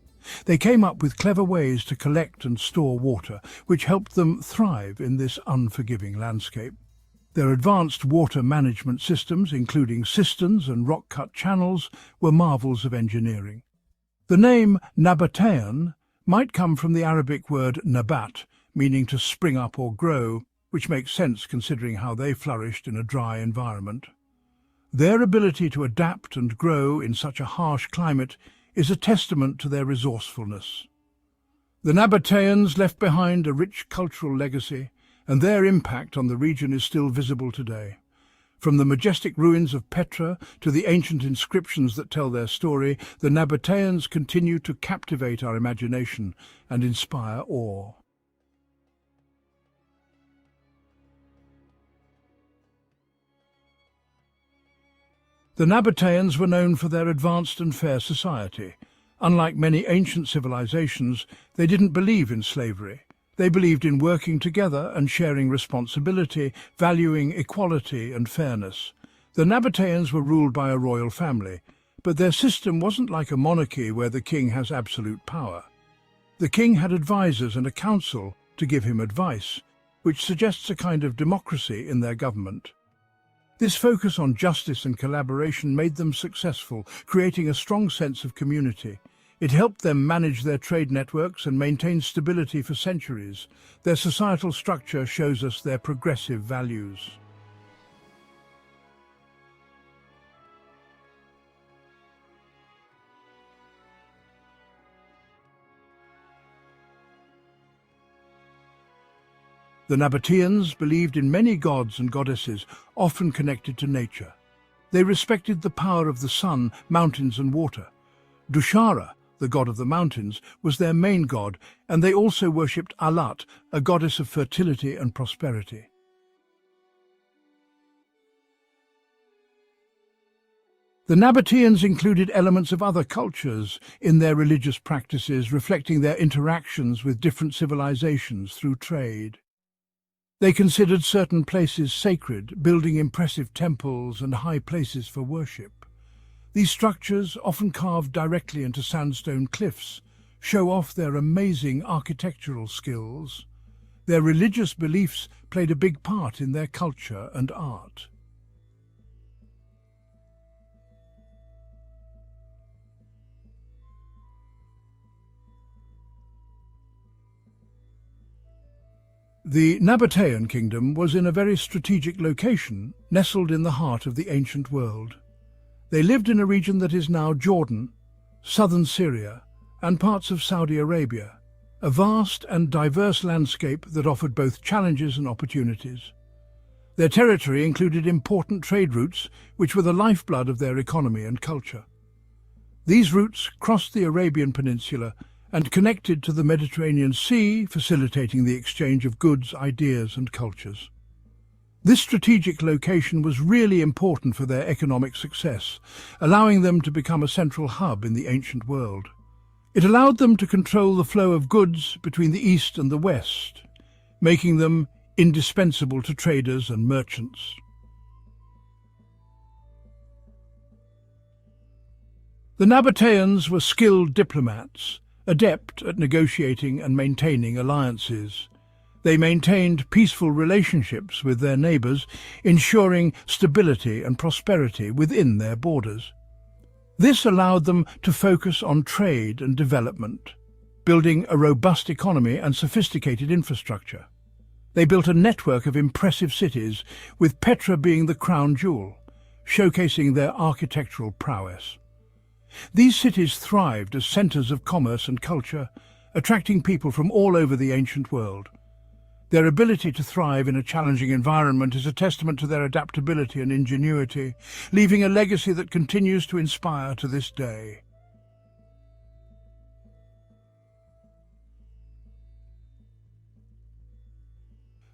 They came up with clever ways to collect and store water, which helped them thrive in this unforgiving landscape. Their advanced water management systems, including cisterns and rock-cut channels, were marvels of engineering. The name Nabataean might come from the Arabic word nabat, meaning to spring up or grow, which makes sense considering how they flourished in a dry environment. Their ability to adapt and grow in such a harsh climate is a testament to their resourcefulness. The Nabataeans left behind a rich cultural legacy, and their impact on the region is still visible today. From the majestic ruins of Petra to the ancient inscriptions that tell their story, the Nabataeans continue to captivate our imagination and inspire awe. The Nabataeans were known for their advanced and fair society. Unlike many ancient civilizations, they didn't believe in slavery. They believed in working together and sharing responsibility, valuing equality and fairness. The Nabataeans were ruled by a royal family, but their system wasn't like a monarchy where the king has absolute power. The king had advisors and a council to give him advice, which suggests a kind of democracy in their government. This focus on justice and collaboration made them successful, creating a strong sense of community. It helped them manage their trade networks and maintain stability for centuries. Their societal structure shows us their progressive values. The Nabataeans believed in many gods and goddesses, often connected to nature. They respected the power of the sun, mountains and water. Dushara, the god of the mountains, was their main god, and they also worshipped Alat, a goddess of fertility and prosperity. The Nabataeans included elements of other cultures in their religious practices, reflecting their interactions with different civilizations through trade. They considered certain places sacred, building impressive temples and high places for worship. These structures, often carved directly into sandstone cliffs, show off their amazing architectural skills. Their religious beliefs played a big part in their culture and art. The Nabataean kingdom was in a very strategic location, nestled in the heart of the ancient world. They lived in a region that is now Jordan, southern Syria, and parts of Saudi Arabia, a vast and diverse landscape that offered both challenges and opportunities. Their territory included important trade routes, which were the lifeblood of their economy and culture. These routes crossed the Arabian Peninsula and connected to the Mediterranean Sea, facilitating the exchange of goods, ideas and cultures. This strategic location was really important for their economic success, allowing them to become a central hub in the ancient world. It allowed them to control the flow of goods between the East and the West, making them indispensable to traders and merchants. The Nabataeans were skilled diplomats, adept at negotiating and maintaining alliances. They maintained peaceful relationships with their neighbours, ensuring stability and prosperity within their borders. This allowed them to focus on trade and development, building a robust economy and sophisticated infrastructure. They built a network of impressive cities, with Petra being the crown jewel, showcasing their architectural prowess. These cities thrived as centres of commerce and culture, attracting people from all over the ancient world. Their ability to thrive in a challenging environment is a testament to their adaptability and ingenuity, leaving a legacy that continues to inspire to this day.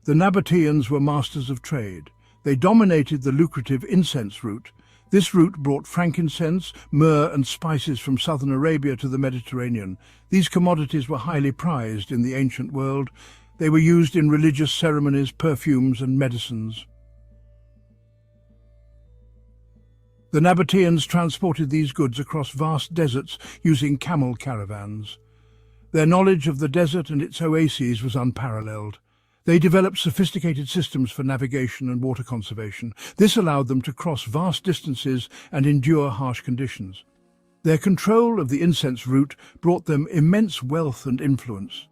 The Nabataeans were masters of trade. They dominated the lucrative incense route. This route brought frankincense, myrrh and spices from southern Arabia to the Mediterranean. These commodities were highly prized in the ancient world. They were used in religious ceremonies, perfumes and medicines. The Nabataeans transported these goods across vast deserts using camel caravans. Their knowledge of the desert and its oases was unparalleled. They developed sophisticated systems for navigation and water conservation. This allowed them to cross vast distances and endure harsh conditions. Their control of the incense route brought them immense wealth and influence.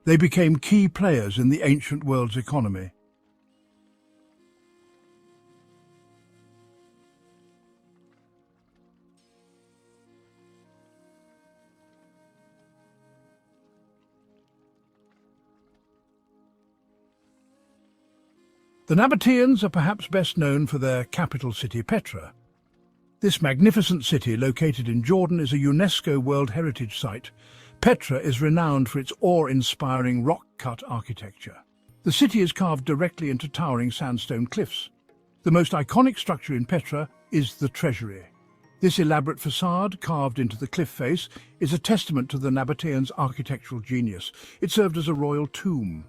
They became key players in the ancient world's economy. The Nabataeans are perhaps best known for their capital city, Petra. This magnificent city, located in Jordan, is a UNESCO World Heritage Site. Petra is renowned for its awe-inspiring rock-cut architecture. The city is carved directly into towering sandstone cliffs. The most iconic structure in Petra is the treasury. This elaborate facade, carved into the cliff face, is a testament to the Nabataeans' architectural genius. It served as a royal tomb.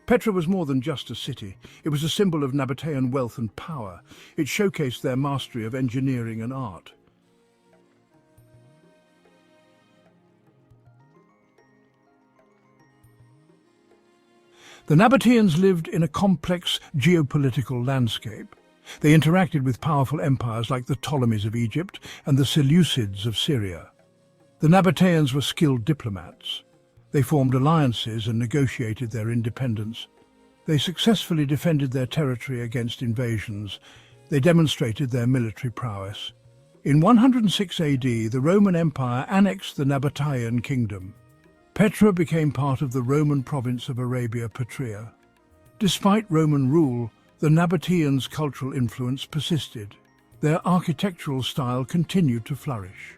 Petra was more than just a city. It was a symbol of Nabataean wealth and power. It showcased their mastery of engineering and art. The Nabataeans lived in a complex geopolitical landscape. They interacted with powerful empires like the Ptolemies of Egypt and the Seleucids of Syria. The Nabataeans were skilled diplomats. They formed alliances and negotiated their independence. They successfully defended their territory against invasions. They demonstrated their military prowess. In 106 AD, the Roman Empire annexed the Nabataean kingdom. Petra became part of the Roman province of Arabia Petraea. Despite Roman rule, the Nabataeans' cultural influence persisted. Their architectural style continued to flourish.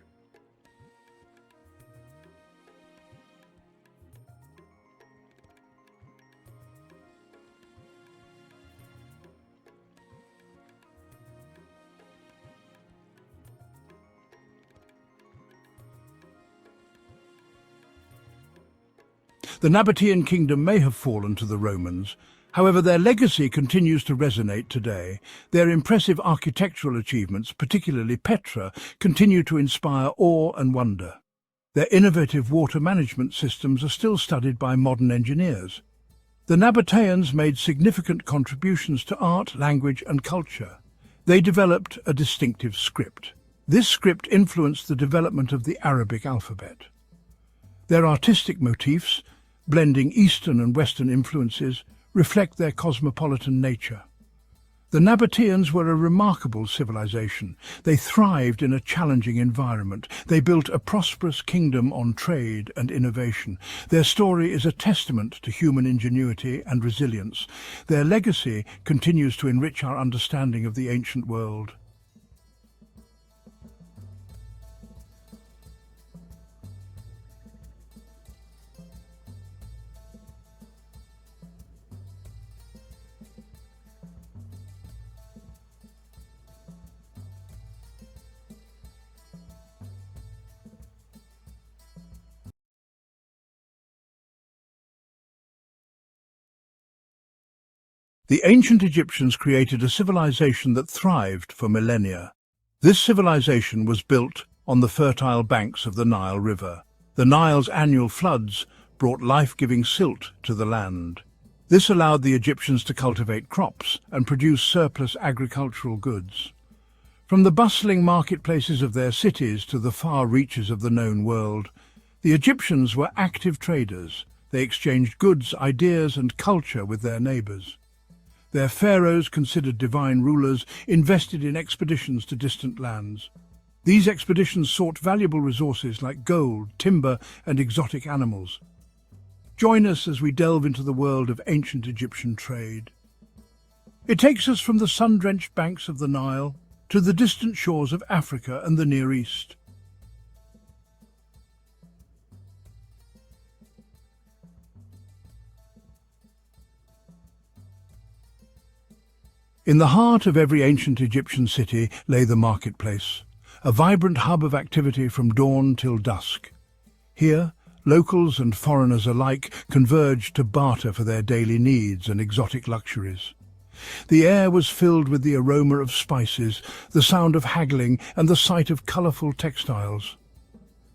The Nabataean kingdom may have fallen to the Romans. However, their legacy continues to resonate today. Their impressive architectural achievements, particularly Petra, continue to inspire awe and wonder. Their innovative water management systems are still studied by modern engineers. The Nabataeans made significant contributions to art, language and culture. They developed a distinctive script. This script influenced the development of the Arabic alphabet. Their artistic motifs, blending Eastern and Western influences, reflect their cosmopolitan nature. The Nabataeans were a remarkable civilization. They thrived in a challenging environment. They built a prosperous kingdom on trade and innovation. Their story is a testament to human ingenuity and resilience. Their legacy continues to enrich our understanding of the ancient world. The ancient Egyptians created a civilization that thrived for millennia. This civilization was built on the fertile banks of the Nile River. The Nile's annual floods brought life-giving silt to the land. This allowed the Egyptians to cultivate crops and produce surplus agricultural goods. From the bustling marketplaces of their cities to the far reaches of the known world, the Egyptians were active traders. They exchanged goods, ideas, and culture with their neighbors. Their pharaohs, considered divine rulers, invested in expeditions to distant lands. These expeditions sought valuable resources like gold, timber, and exotic animals. Join us as we delve into the world of ancient Egyptian trade. It takes us from the sun-drenched banks of the Nile to the distant shores of Africa and the Near East. In the heart of every ancient Egyptian city lay the marketplace, a vibrant hub of activity from dawn till dusk. Here, locals and foreigners alike converged to barter for their daily needs and exotic luxuries. The air was filled with the aroma of spices, the sound of haggling, and the sight of colourful textiles.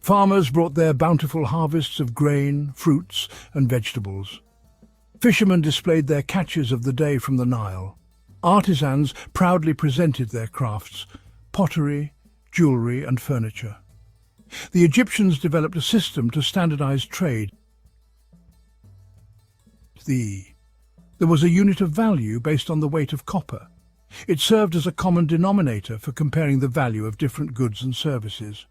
Farmers brought their bountiful harvests of grain, fruits, and vegetables. Fishermen displayed their catches of the day from the Nile. Artisans proudly presented their crafts, pottery, jewellery, and furniture. The Egyptians developed a system to standardize trade. There was a unit of value based on the weight of copper. It served as a common denominator for comparing the value of different goods and services.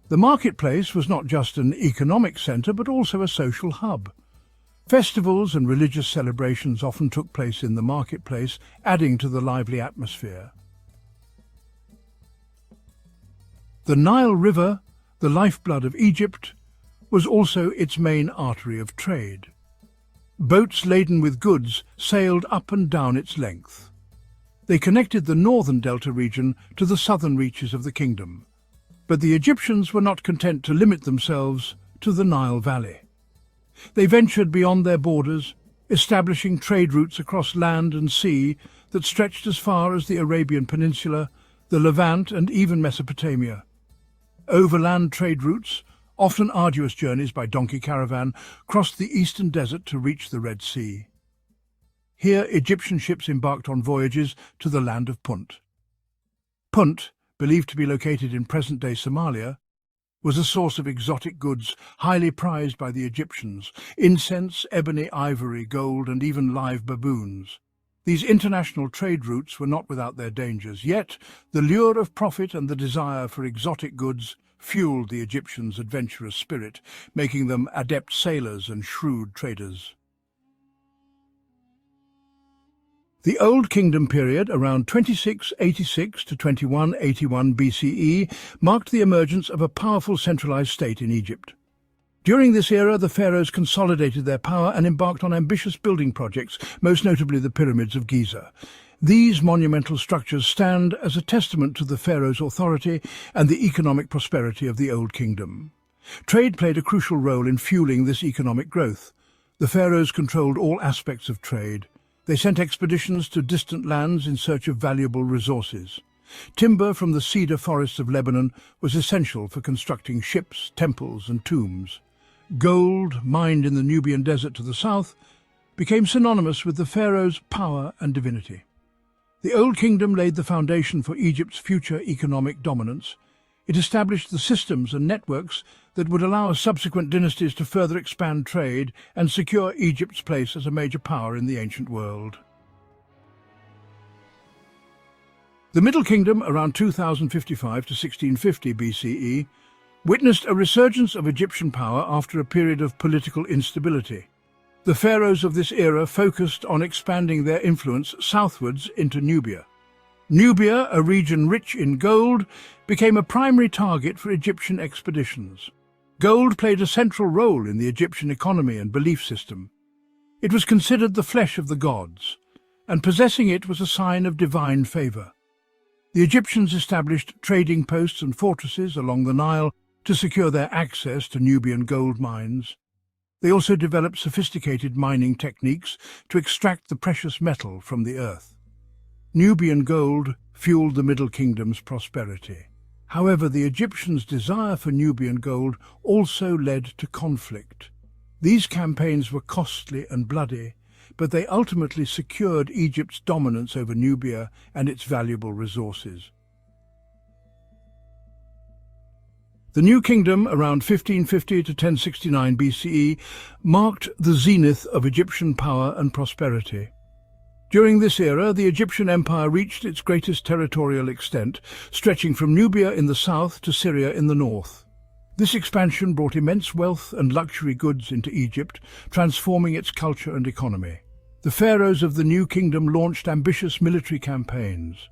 The marketplace was not just an economic centre but also a social hub. Festivals and religious celebrations often took place in the marketplace, adding to the lively atmosphere. The Nile River, the lifeblood of Egypt, was also its main artery of trade. Boats laden with goods sailed up and down its length. They connected the northern delta region to the southern reaches of the kingdom. But the Egyptians were not content to limit themselves to the Nile Valley. They ventured beyond their borders, establishing trade routes across land and sea that stretched as far as the Arabian Peninsula, the Levant, and even Mesopotamia. Overland trade routes, often arduous journeys by donkey caravan, crossed the eastern desert to reach the Red Sea. Here, Egyptian ships embarked on voyages to the land of Punt. Punt, believed to be located in present-day Somalia, was a source of exotic goods highly prized by the Egyptians: incense, ebony, ivory, gold, and even live baboons. These international trade routes were not without their dangers, yet the lure of profit and the desire for exotic goods fueled the Egyptians' adventurous spirit, making them adept sailors and shrewd traders. The Old Kingdom period, around 2686 to 2181 BCE, marked the emergence of a powerful centralized state in Egypt. During this era, the pharaohs consolidated their power and embarked on ambitious building projects, most notably the pyramids of Giza. These monumental structures stand as a testament to the pharaoh's authority and the economic prosperity of the Old Kingdom. Trade played a crucial role in fueling this economic growth. The pharaohs controlled all aspects of trade. They sent expeditions to distant lands in search of valuable resources. Timber from the cedar forests of Lebanon was essential for constructing ships, temples, and tombs. Gold, mined in the Nubian desert to the south, became synonymous with the pharaoh's power and divinity. The Old Kingdom laid the foundation for Egypt's future economic dominance. It established the systems and networks that would allow subsequent dynasties to further expand trade and secure Egypt's place as a major power in the ancient world. The Middle Kingdom, around 2055 to 1650 BCE, witnessed a resurgence of Egyptian power after a period of political instability. The pharaohs of this era focused on expanding their influence southwards into Nubia. Nubia, a region rich in gold, became a primary target for Egyptian expeditions. Gold played a central role in the Egyptian economy and belief system. It was considered the flesh of the gods, and possessing it was a sign of divine favour. The Egyptians established trading posts and fortresses along the Nile to secure their access to Nubian gold mines. They also developed sophisticated mining techniques to extract the precious metal from the earth. Nubian gold fueled the Middle Kingdom's prosperity. However, the Egyptians' desire for Nubian gold also led to conflict. These campaigns were costly and bloody, but they ultimately secured Egypt's dominance over Nubia and its valuable resources. The New Kingdom, around 1550 to 1069 BCE, marked the zenith of Egyptian power and prosperity. During this era, the Egyptian Empire reached its greatest territorial extent, stretching from Nubia in the south to Syria in the north. This expansion brought immense wealth and luxury goods into Egypt, transforming its culture and economy. The pharaohs of the New Kingdom launched ambitious military campaigns.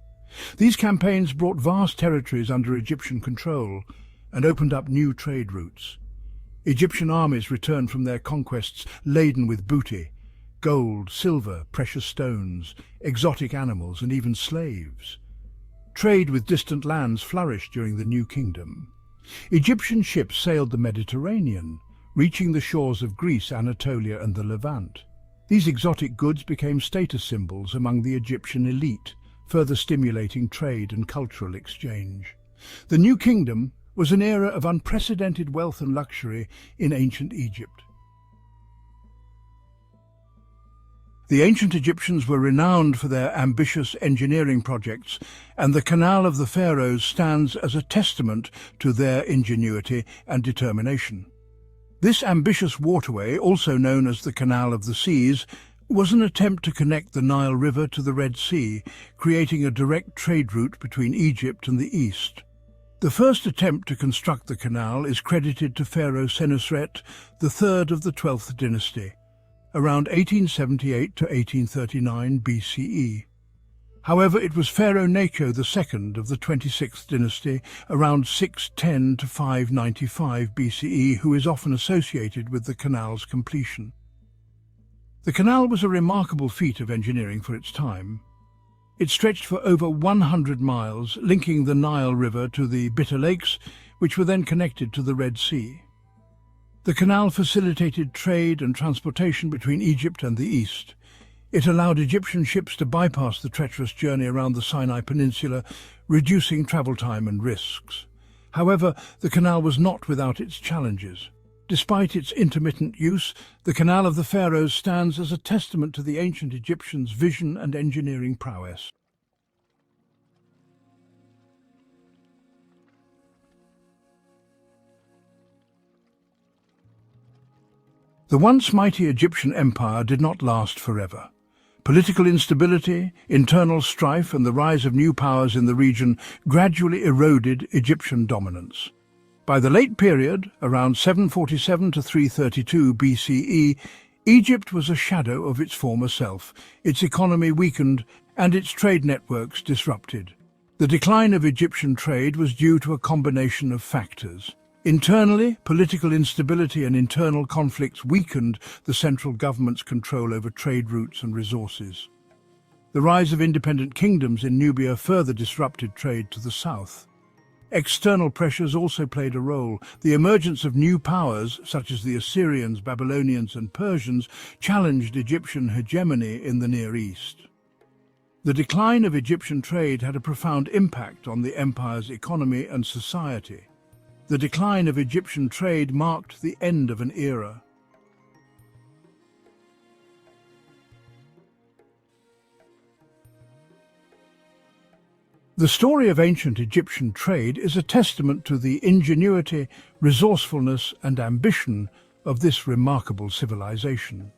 These campaigns brought vast territories under Egyptian control and opened up new trade routes. Egyptian armies returned from their conquests laden with booty, gold, silver, precious stones, exotic animals, and even slaves. Trade with distant lands flourished during the New Kingdom. Egyptian ships sailed the Mediterranean, reaching the shores of Greece, Anatolia, and the Levant. These exotic goods became status symbols among the Egyptian elite, further stimulating trade and cultural exchange. The New Kingdom was an era of unprecedented wealth and luxury in ancient Egypt. The ancient Egyptians were renowned for their ambitious engineering projects, and the Canal of the Pharaohs stands as a testament to their ingenuity and determination. This ambitious waterway, also known as the Canal of the Seas, was an attempt to connect the Nile River to the Red Sea, creating a direct trade route between Egypt and the East. The first attempt to construct the canal is credited to Pharaoh Senusret III of the 12th dynasty, around 1878 to 1839 BCE. However, it was Pharaoh Necho II of the 26th dynasty, around 610 to 595 BCE, who is often associated with the canal's completion. The canal was a remarkable feat of engineering for its time. It stretched for over 100 miles, linking the Nile River to the Bitter Lakes, which were then connected to the Red Sea. The canal facilitated trade and transportation between Egypt and the East. It allowed Egyptian ships to bypass the treacherous journey around the Sinai Peninsula, reducing travel time and risks. However, the canal was not without its challenges. Despite its intermittent use, the Canal of the Pharaohs stands as a testament to the ancient Egyptians' vision and engineering prowess. The once mighty Egyptian empire did not last forever. Political instability, internal strife, and the rise of new powers in the region gradually eroded Egyptian dominance. By the late period, around 747 to 332 BCE, Egypt was a shadow of its former self, its economy weakened, and its trade networks disrupted. The decline of Egyptian trade was due to a combination of factors. Internally, political instability and internal conflicts weakened the central government's control over trade routes and resources. The rise of independent kingdoms in Nubia further disrupted trade to the south. External pressures also played a role. The emergence of new powers, such as the Assyrians, Babylonians, and Persians, challenged Egyptian hegemony in the Near East. The decline of Egyptian trade had a profound impact on the empire's economy and society. The decline of Egyptian trade marked the end of an era. The story of ancient Egyptian trade is a testament to the ingenuity, resourcefulness, and ambition of this remarkable civilization.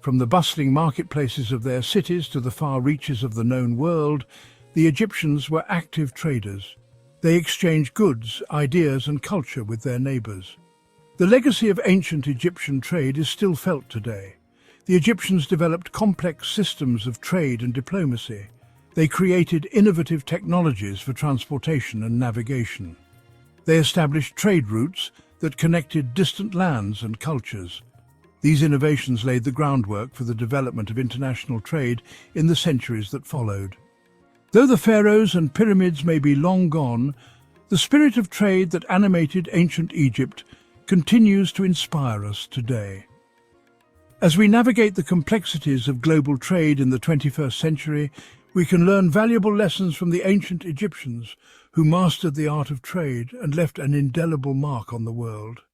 From the bustling marketplaces of their cities to the far reaches of the known world, the Egyptians were active traders. They exchanged goods, ideas, and culture with their neighbors. The legacy of ancient Egyptian trade is still felt today. The Egyptians developed complex systems of trade and diplomacy. They created innovative technologies for transportation and navigation. They established trade routes that connected distant lands and cultures. These innovations laid the groundwork for the development of international trade in the centuries that followed. Though the pharaohs and pyramids may be long gone, the spirit of trade that animated ancient Egypt continues to inspire us today. As we navigate the complexities of global trade in the 21st century, we can learn valuable lessons from the ancient Egyptians, who mastered the art of trade and left an indelible mark on the world.